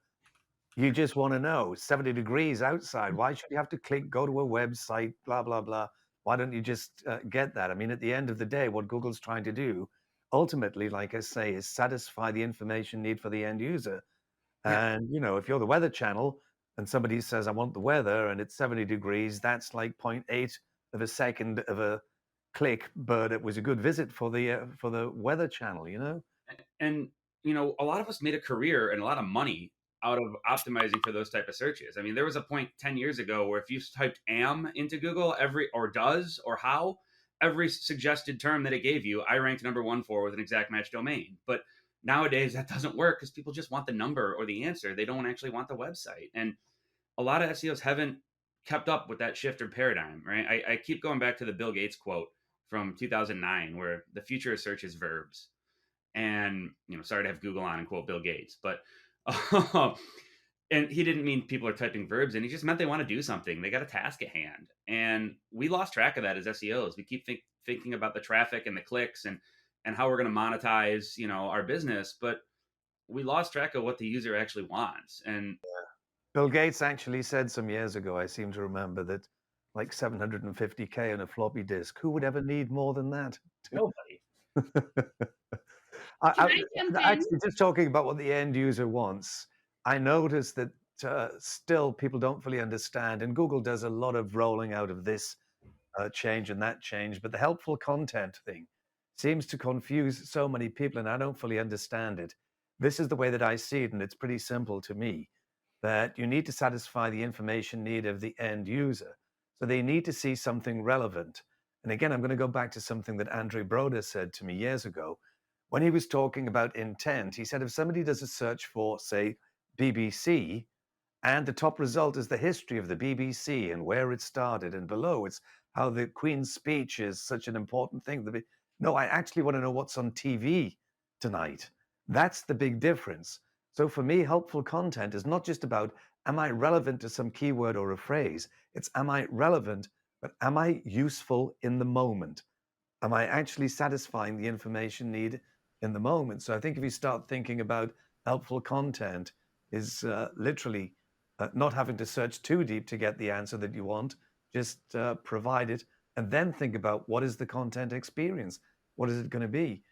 you just want to know 70 degrees outside. Why should you have to go to a website, blah, blah, blah? Why don't you just get that? I mean, at the end of the day, what Google's trying to do, ultimately, like I say, is satisfy the information need for the end user. Yeah. And, if you're the Weather Channel and somebody says, I want the weather, and it's 70 degrees, that's like 0.8 of a second of a click, but it was a good visit for the Weather Channel, And a lot of us made a career and a lot of money out of optimizing for those type of searches. I mean, there was a point 10 years ago where if you typed am into Google, does or how, every suggested term that it gave you, I ranked number 1 for with an exact match domain. But nowadays that doesn't work because people just want the number or the answer. They don't actually want the website. And a lot of SEOs haven't kept up with that shift or paradigm, right? I keep going back to the Bill Gates quote from 2009, where the future of search is verbs. And, sorry to have Google on and quote Bill Gates, but, and he didn't mean people are typing verbs in. He just meant they want to do something. They got a task at hand. And we lost track of that as SEOs. We keep thinking about the traffic and the clicks and how we're going to monetize, our business, but we lost track of what the user actually wants. And Bill Gates actually said some years ago, I seem to remember, that like 750K on a floppy disk. Who would ever need more than that? nobody. Actually, just talking about what the end user wants, I noticed that still people don't fully understand, and Google does a lot of rolling out of this change and that change, but the helpful content thing seems to confuse so many people, and I don't fully understand it. This is the way that I see it, and it's pretty simple to me, that you need to satisfy the information need of the end user. So they need to see something relevant. And again, I'm going to go back to something that Andre Broder said to me years ago. When he was talking about intent, he said if somebody does a search for, say, BBC, and the top result is the history of the BBC and where it started, and below it's how the Queen's speech is such an important thing. No, I actually want to know what's on TV tonight. That's the big difference. So for me, helpful content is not just about, am I relevant to some keyword or a phrase? It's, am I relevant, but am I useful in the moment? Am I actually satisfying the information need in the moment? So I think if you start thinking about helpful content is literally not having to search too deep to get the answer that you want, just provide it, and then think about what is the content experience? What is it going to be?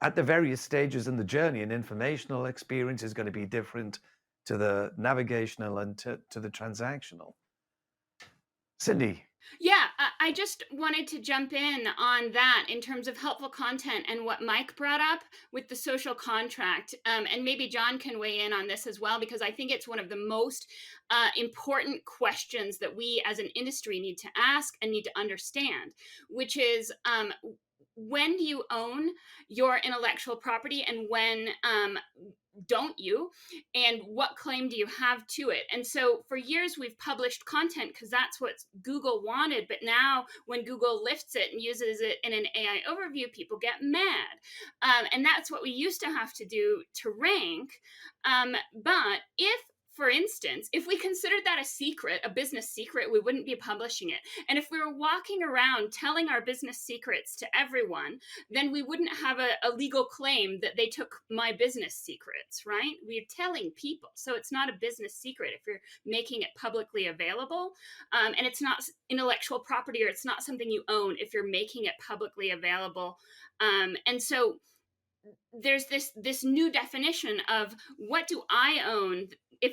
At the various stages in the journey, an informational experience is going to be different to the navigational and to the transactional. Cindy. Yeah, I just wanted to jump in on that in terms of helpful content and what Mike brought up with the social contract. And maybe John can weigh in on this as well, because I think it's one of the most important questions that we as an industry need to ask and need to understand, which is when do you own your intellectual property and when don't you, and what claim do you have to it? And so for years we've published content because that's what Google wanted, but now when Google lifts it and uses it in an AI overview, people get mad. And that's what we used to have to do to rank. But if, for instance, if we considered that a secret, a business secret, we wouldn't be publishing it. And if we were walking around telling our business secrets to everyone, then we wouldn't have a legal claim that they took my business secrets, right? We're telling people. So it's not a business secret if you're making it publicly available. And it's not intellectual property, or it's not something you own if you're making it publicly available. And so there's this new definition of what do I own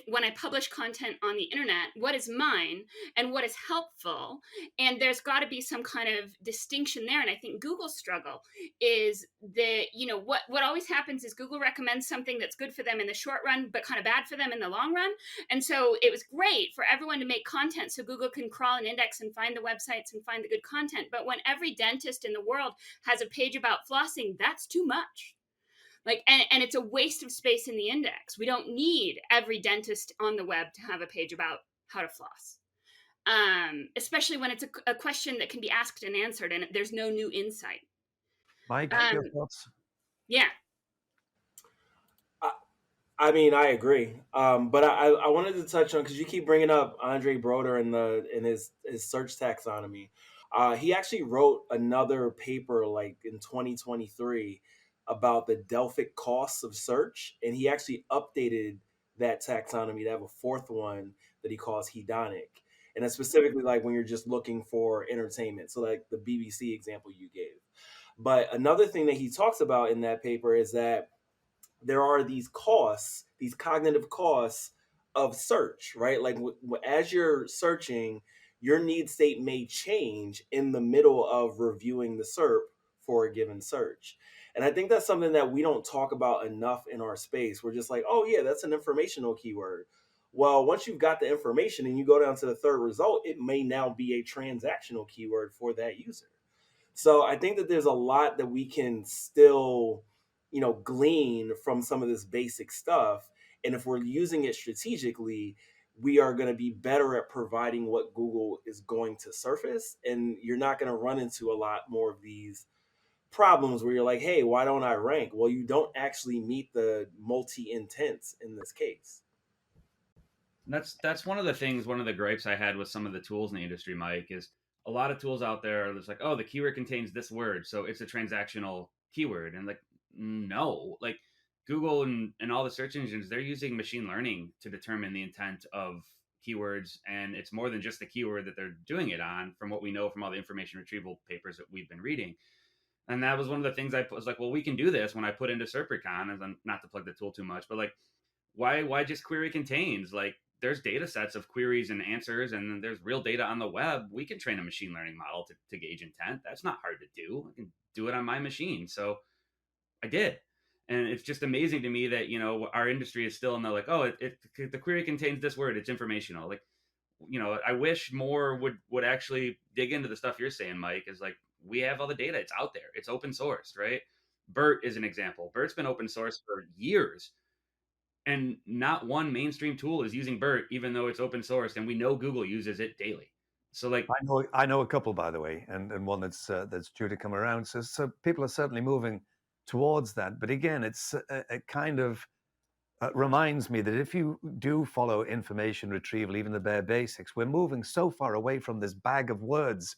when I publish content on the internet, what is mine and what is helpful. And there's got to be some kind of distinction there. And I think Google's struggle is what always happens is Google recommends something that's good for them in the short run, but kind of bad for them in the long run. And so it was great for everyone to make content so Google can crawl and index and find the websites and find the good content. But when every dentist in the world has a page about flossing, that's too much. And it's a waste of space in the index. We don't need every dentist on the web to have a page about how to floss, especially when it's a question that can be asked and answered and there's no new insight. Mike, your thoughts? Yeah. I mean, I agree. But I wanted to touch on, because you keep bringing up Andre Broder in his search taxonomy. He actually wrote another paper like in 2023 about the Delphic costs of search, and he actually updated that taxonomy to have a fourth one that he calls hedonic, and it's specifically like when you're just looking for entertainment, so like the BBC example you gave. But another thing that he talks about in that paper is that there are these costs, these cognitive costs of search, right? Like as you're searching, your need state may change in the middle of reviewing the SERP for a given search. And I think that's something that we don't talk about enough in our space. We're just like, oh yeah, that's an informational keyword. Well, once you've got the information and you go down to the third result, it may now be a transactional keyword for that user. So I think that there's a lot that we can still, glean from some of this basic stuff. And if we're using it strategically, we are going to be better at providing what Google is going to surface. And you're not going to run into a lot more of these problems where you're like, hey, why don't I rank? Well, you don't actually meet the multi-intents in this case. That's one of the gripes I had with some of the tools in the industry, Mike, is a lot of tools out there are just like, oh, the keyword contains this word, so it's a transactional keyword. And like, no, like Google and all the search engines, they're using machine learning to determine the intent of keywords. And it's more than just the keyword that they're doing it on, from what we know from all the information retrieval papers that we've been reading. And that was one of the things I was like, well, we can do this when I put into SERPrecon, as I'm not to plug the tool too much, but like, why just query contains? Like, there's data sets of queries and answers, and there's real data on the web. We can train a machine learning model to gauge intent. That's not hard to do. I can do it on my machine. So I did. And it's just amazing to me that, our industry is still in the like, oh, the query contains this word, it's informational. Like, I wish more would actually dig into the stuff you're saying, Mike, is like, we have all the data. It's out there. It's open sourced, right? BERT is an example. BERT's been open source for years. And not one mainstream tool is using BERT, even though it's open sourced, and we know Google uses it daily. So, like, I know a couple, by the way, and one that's due to come around. So people are certainly moving towards that. But again, it's a kind of reminds me that if you do follow information retrieval, even the bare basics, we're moving so far away from this bag of words.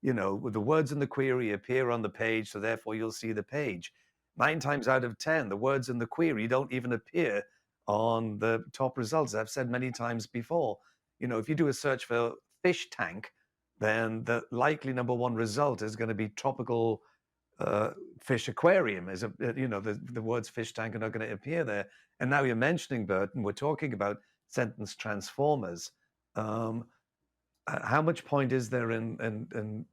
The words in the query appear on the page, so therefore you'll see the page. 9 times out of 10, the words in the query don't even appear on the top results. I've said many times before, if you do a search for fish tank, then the likely number one result is going to be tropical fish aquarium. The words fish tank are not going to appear there. And now you're mentioning, Burton, we're talking about sentence transformers. How much point is there in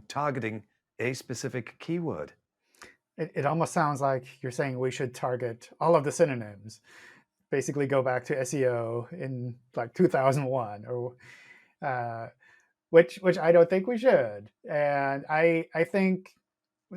targeting a specific keyword? It almost sounds like you're saying we should target all of the synonyms, basically go back to SEO in like 2001, or which I don't think we should. And I think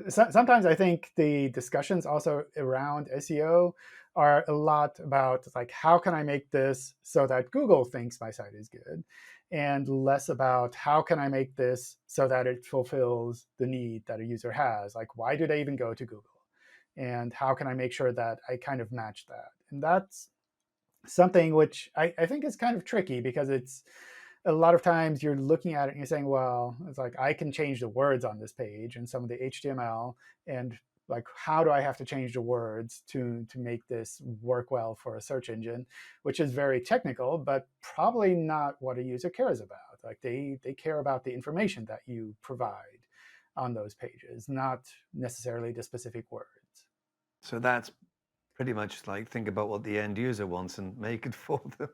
sometimes I think the discussions also around SEO are a lot about like, how can I make this so that Google thinks my site is good, and less about how can I make this so that it fulfills the need that a user has. Like, why do they even go to Google? And how can I make sure that I kind of match that? And that's something which I think is kind of tricky, because it's a lot of times you're looking at it and you're saying, well, it's like, I can change the words on this page and some of the HTML, and like, how do I have to change the words to make this work well for a search engine, which is very technical, but probably not what a user cares about. Like, they care about the information that you provide on those pages, not necessarily the specific words. So that's pretty much like, think about what the end user wants and make it for them.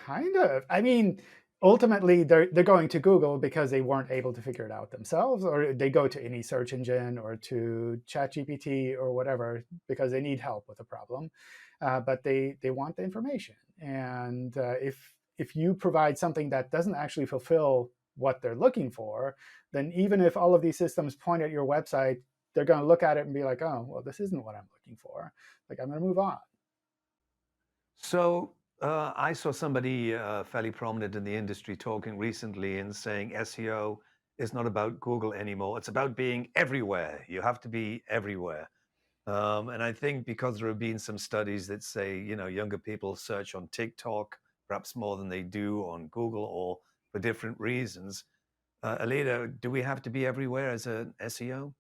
Kind of. I mean, ultimately, they're going to Google because they weren't able to figure it out themselves, or they go to any search engine or to ChatGPT or whatever because they need help with a problem. But they want the information. And if you provide something that doesn't actually fulfill what they're looking for, then even if all of these systems point at your website, they're going to look at it and be like, oh, well, this isn't what I'm looking for. Like, I'm going to move on. So I saw somebody fairly prominent in the industry talking recently and saying SEO is not about Google anymore. It's about being everywhere. You have to be everywhere. And I think because there have been some studies that say, younger people search on TikTok perhaps more than they do on Google, or for different reasons. Aleyda, do we have to be everywhere as an SEO?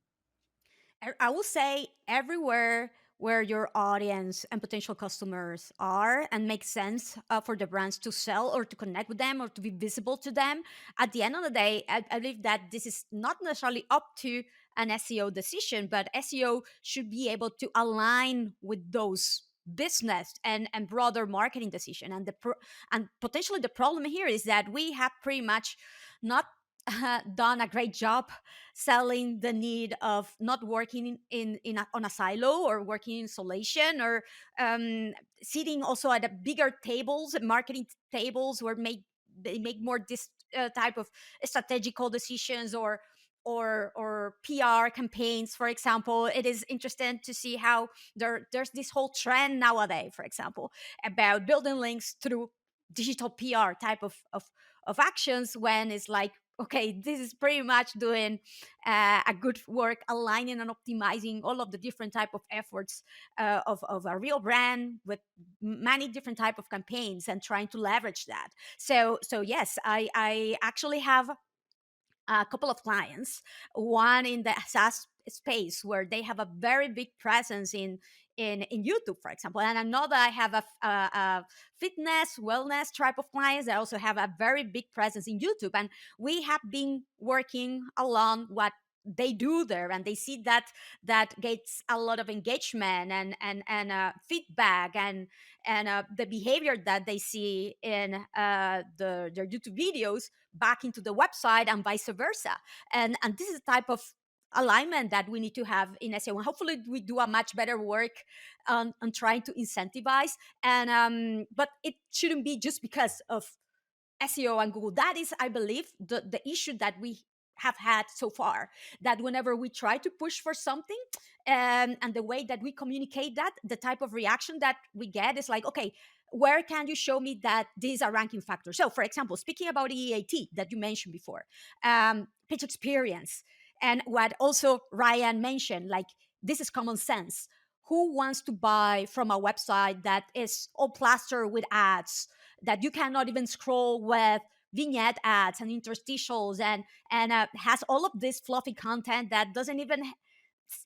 I will say everywhere where your audience and potential customers are, and makes sense for the brands to sell or to connect with them or to be visible to them. At the end of the day, I believe that this is not necessarily up to an SEO decision, but SEO should be able to align with those business and broader marketing decision. And potentially the problem here is that we have pretty much not done a great job selling the need of not working on a silo, or working in isolation, or sitting also at a bigger tables, marketing tables, where they make more this type of strategical decisions, or PR campaigns. For example, it is interesting to see how there's this whole trend nowadays, for example, about building links through digital PR type of actions, when it's like, okay, this is pretty much doing a good work aligning and optimizing all of the different type of efforts of a real brand with many different type of campaigns, and trying to leverage that. So yes, I actually have a couple of clients, one in the SaaS space where they have a very big presence in YouTube, for example, and another I have a fitness wellness type of clients that also have a very big presence in YouTube, and we have been working along what they do there, and they see that gets a lot of engagement and feedback, and the behavior that they see in their YouTube videos back into the website, and vice versa. And this is the type of alignment that we need to have in SEO. And hopefully we do a much better work on trying to incentivize. And but it shouldn't be just because of SEO and Google. That is, I believe, the issue that we have had so far, that whenever we try to push for something, and the way that we communicate that, the type of reaction that we get is like, okay, where can you show me that this is a ranking factor? So for example, speaking about EAT that you mentioned before, page experience, and what also Ryan mentioned, like, this is common sense. who wants to buy from a website that is all plastered with ads, that you cannot even scroll with vignette ads and interstitials, and has all of this fluffy content that doesn't even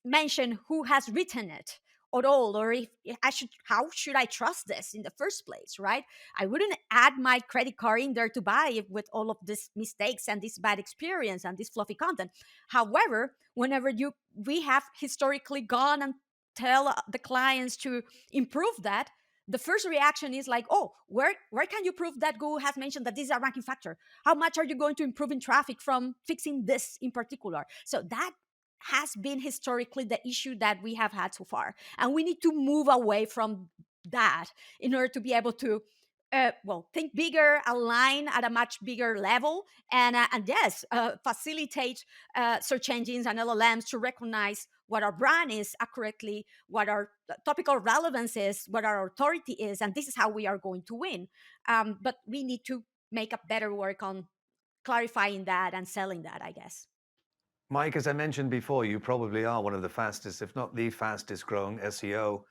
mention who has written it at all, or if I should, how should I trust this in the first place, right? I wouldn't add my credit card in there to buy it with all of these mistakes and this bad experience and this fluffy content. However, whenever we have historically gone and tell the clients to improve that, the first reaction is like, oh, where can you prove that Google has mentioned that this is a ranking factor? How much are you going to improve in traffic from fixing this in particular? So that has been historically the issue that we have had so far. And we need to move away from that in order to be able to, think bigger, align at a much bigger level, and yes, facilitate search engines and LLMs to recognize what our brand is accurately, what our topical relevance is, what our authority is, and this is how we are going to win. But we need to make a better work on clarifying that and selling that, I guess. Mike, as I mentioned before, you probably are one of the fastest, if not the fastest growing SEO,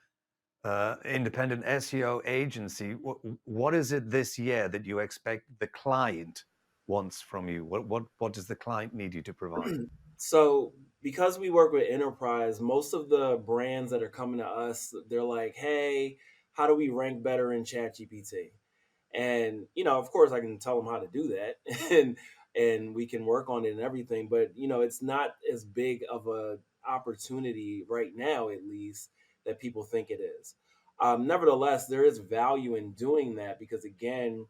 independent SEO agency. What is it this year that you expect the client wants from you? What does the client need you to provide? So because we work with enterprise, most of the brands that are coming to us, they're like, hey, how do we rank better in ChatGPT? And of course I can tell them how to do that and we can work on it and everything, but it's not as big of a opportunity right now, at least, that people think it is. Nevertheless, there is value in doing that because, again,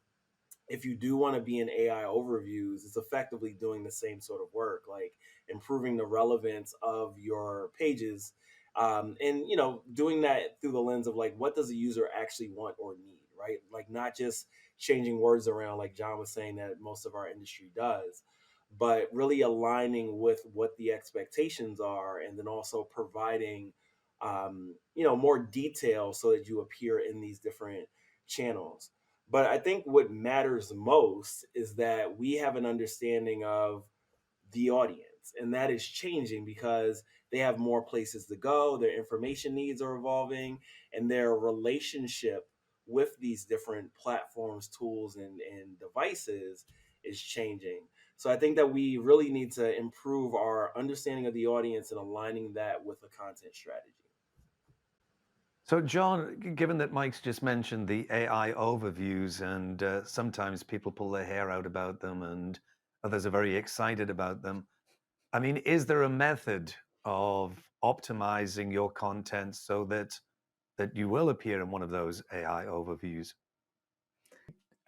if you do want to be in AI overviews, it's effectively doing the same sort of work, like improving the relevance of your pages, and doing that through the lens of like, what does a user actually want or need, right? Like not just changing words around, like John was saying that most of our industry does, but really aligning with what the expectations are, and then also providing, more detail so that you appear in these different channels. But I think what matters most is that we have an understanding of the audience, and that is changing because they have more places to go, their information needs are evolving, and their relationship with these different platforms, tools, and devices is changing. So I think that we really need to improve our understanding of the audience and aligning that with a content strategy. So, John, given that Mike's just mentioned the AI overviews, and sometimes people pull their hair out about them and others are very excited about them, I mean, is there a method of optimizing your content so that you will appear in one of those AI overviews?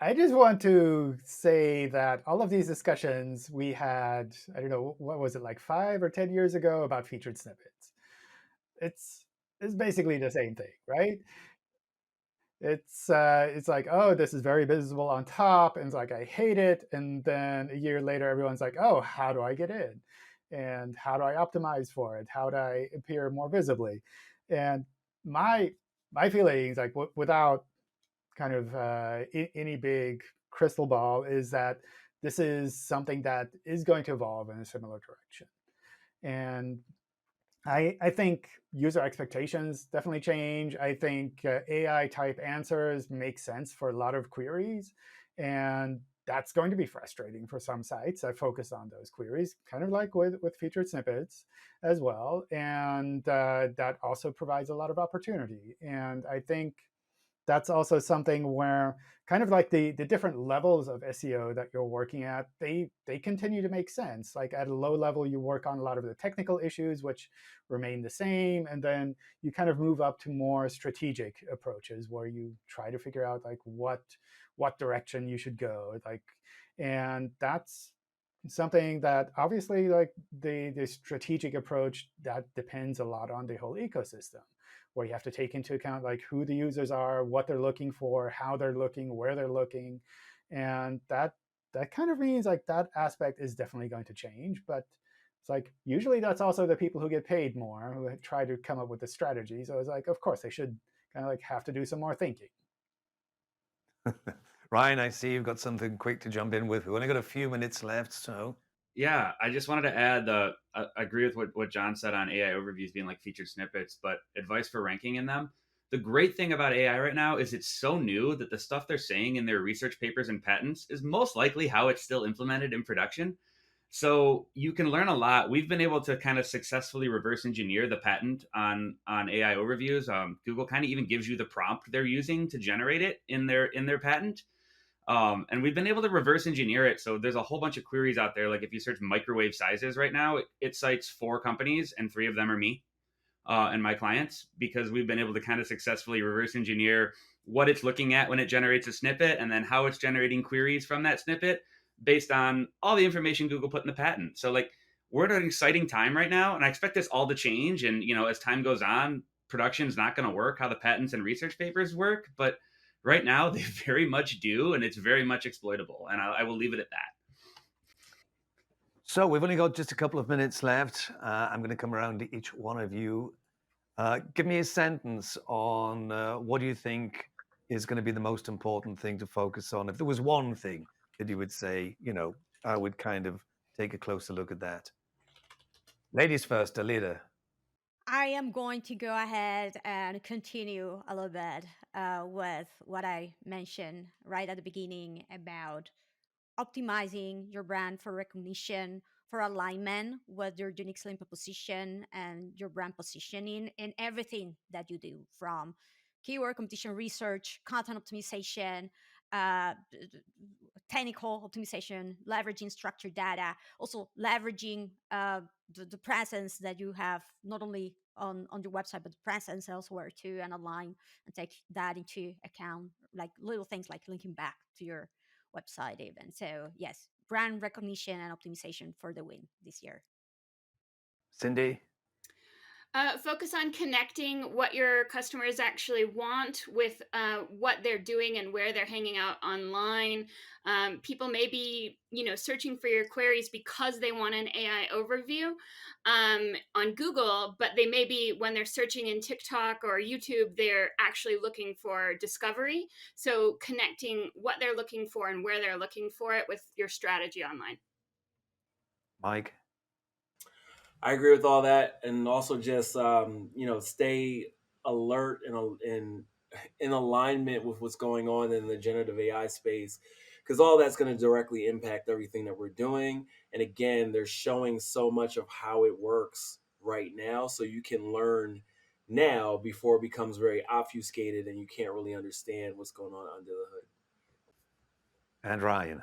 I just want to say that all of these discussions we had, I don't know, what was it, like 5 or 10 years ago about featured snippets. It's basically the same thing, right? It's like, oh, this is very visible on top, and it's like, I hate it. And then a year later, everyone's like, oh, how do I get in? And how do I optimize for it? How do I appear more visibly? And my feelings, like without kind of any big crystal ball, is that this is something that is going to evolve in a similar direction. And I think user expectations definitely change. I think AI type answers make sense for a lot of queries. And that's going to be frustrating for some sites that focus on those queries, kind of like with featured snippets as well. And that also provides a lot of opportunity. And I think that's also something where kind of like the different levels of SEO that you're working at, they continue to make sense. Like at a low level, you work on a lot of the technical issues, which remain the same. And then you kind of move up to more strategic approaches where you try to figure out like what direction you should go. And that's something that obviously, like the strategic approach, that depends a lot on the whole ecosystem, where you have to take into account like who the users are, what they're looking for, how they're looking, where they're looking. And that kind of means like that aspect is definitely going to change. But it's like usually that's also the people who get paid more who try to come up with the strategy. So it's like, of course, they should kind of like have to do some more thinking. Ryan, I see you've got something quick to jump in with. We've only got a few minutes left, so. Yeah, I just wanted to add I agree with what John said on AI overviews being like featured snippets, but advice for ranking in them. The great thing about AI right now is it's so new that the stuff they're saying in their research papers and patents is most likely how it's still implemented in production. So you can learn a lot. We've been able to kind of successfully reverse engineer the patent on AI overviews. Google kind of even gives you the prompt they're using to generate it in their patent. And we've been able to reverse engineer it. So there's a whole bunch of queries out there. Like if you search microwave sizes right now, it cites 4 companies, and 3 of them are me and my clients, because we've been able to kind of successfully reverse engineer what it's looking at when it generates a snippet, and then how it's generating queries from that snippet based on all the information Google put in the patent. So like we're at an exciting time right now, and I expect this all to change. And as time goes on, production is not going to work how the patents and research papers work, but right now they very much do, and it's very much exploitable. And I will leave it at that. So we've only got just a couple of minutes left. I'm going to come around to each one of you. Give me a sentence on what do you think is going to be the most important thing to focus on. If there was one thing that you would say, I would kind of take a closer look at that. Ladies first, Aleyda. I am going to go ahead and continue a little bit with what I mentioned right at the beginning about optimizing your brand for recognition, for alignment with your unique selling proposition and your brand positioning in everything that you do, from keyword competition research, content optimization, uh, technical optimization, leveraging structured data, also leveraging the presence that you have not only on your website, but the presence elsewhere too, and align and take that into account, like little things like linking back to your website even. So yes, brand recognition and optimization for the win this year. Cindy? Focus on connecting what your customers actually want with what they're doing and where they're hanging out online. People may be, searching for your queries because they want an AI overview on Google, but they may be, when they're searching in TikTok or YouTube, they're actually looking for discovery. So connecting what they're looking for and where they're looking for it with your strategy online. Mike? I agree with all that, and also just stay alert and in alignment with what's going on in the generative AI space, because all that's going to directly impact everything that we're doing. And again, they're showing so much of how it works right now, so you can learn now before it becomes very obfuscated and you can't really understand what's going on under the hood. And Ryan?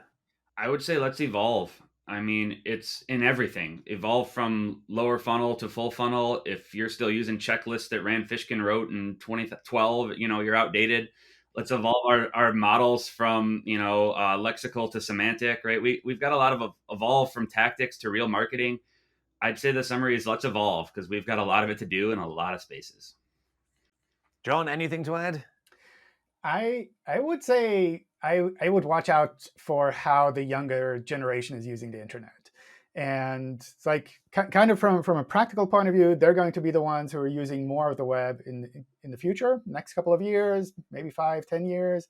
I would say let's evolve. I mean, it's in everything. Evolve from lower funnel to full funnel. If you're still using checklists that Rand Fishkin wrote in 2012, you're outdated. Let's evolve our models from, lexical to semantic, right? We've got a lot of evolve from tactics to real marketing. I'd say the summary is let's evolve, because we've got a lot of it to do in a lot of spaces. John, anything to add? I would say I would watch out for how the younger generation is using the internet. And it's like kind of from a practical point of view, they're going to be the ones who are using more of the web in the future, next couple of years, maybe 5, 10 years.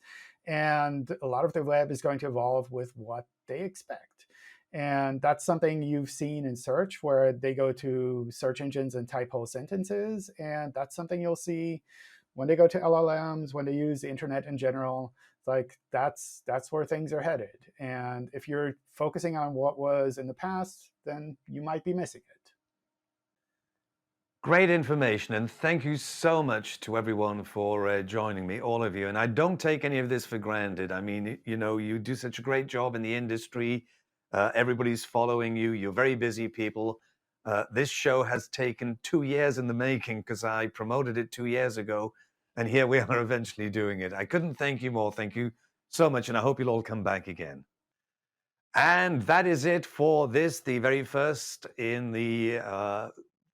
And a lot of the web is going to evolve with what they expect. And that's something you've seen in search, where they go to search engines and type whole sentences. And that's something you'll see when they go to LLMs, when they use the internet in general. Like that's where things are headed. And if you're focusing on what was in the past, then you might be missing it. Great information, and thank you so much to everyone for joining me, all of you. And I don't take any of this for granted. I mean, you do such a great job in the industry. Everybody's following you. You're very busy people. This show has taken 2 years in the making, because I promoted it 2 years ago. And here we are eventually doing it. I couldn't thank you more. Thank you so much. And I hope you'll all come back again. And that is it for this, the very first in the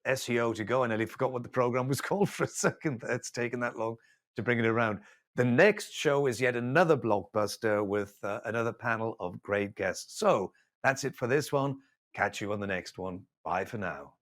SEO-to-Go. I nearly forgot what the program was called for a second. It's taken that long to bring it around. The next show is yet another blockbuster with another panel of great guests. So that's it for this one. Catch you on the next one. Bye for now.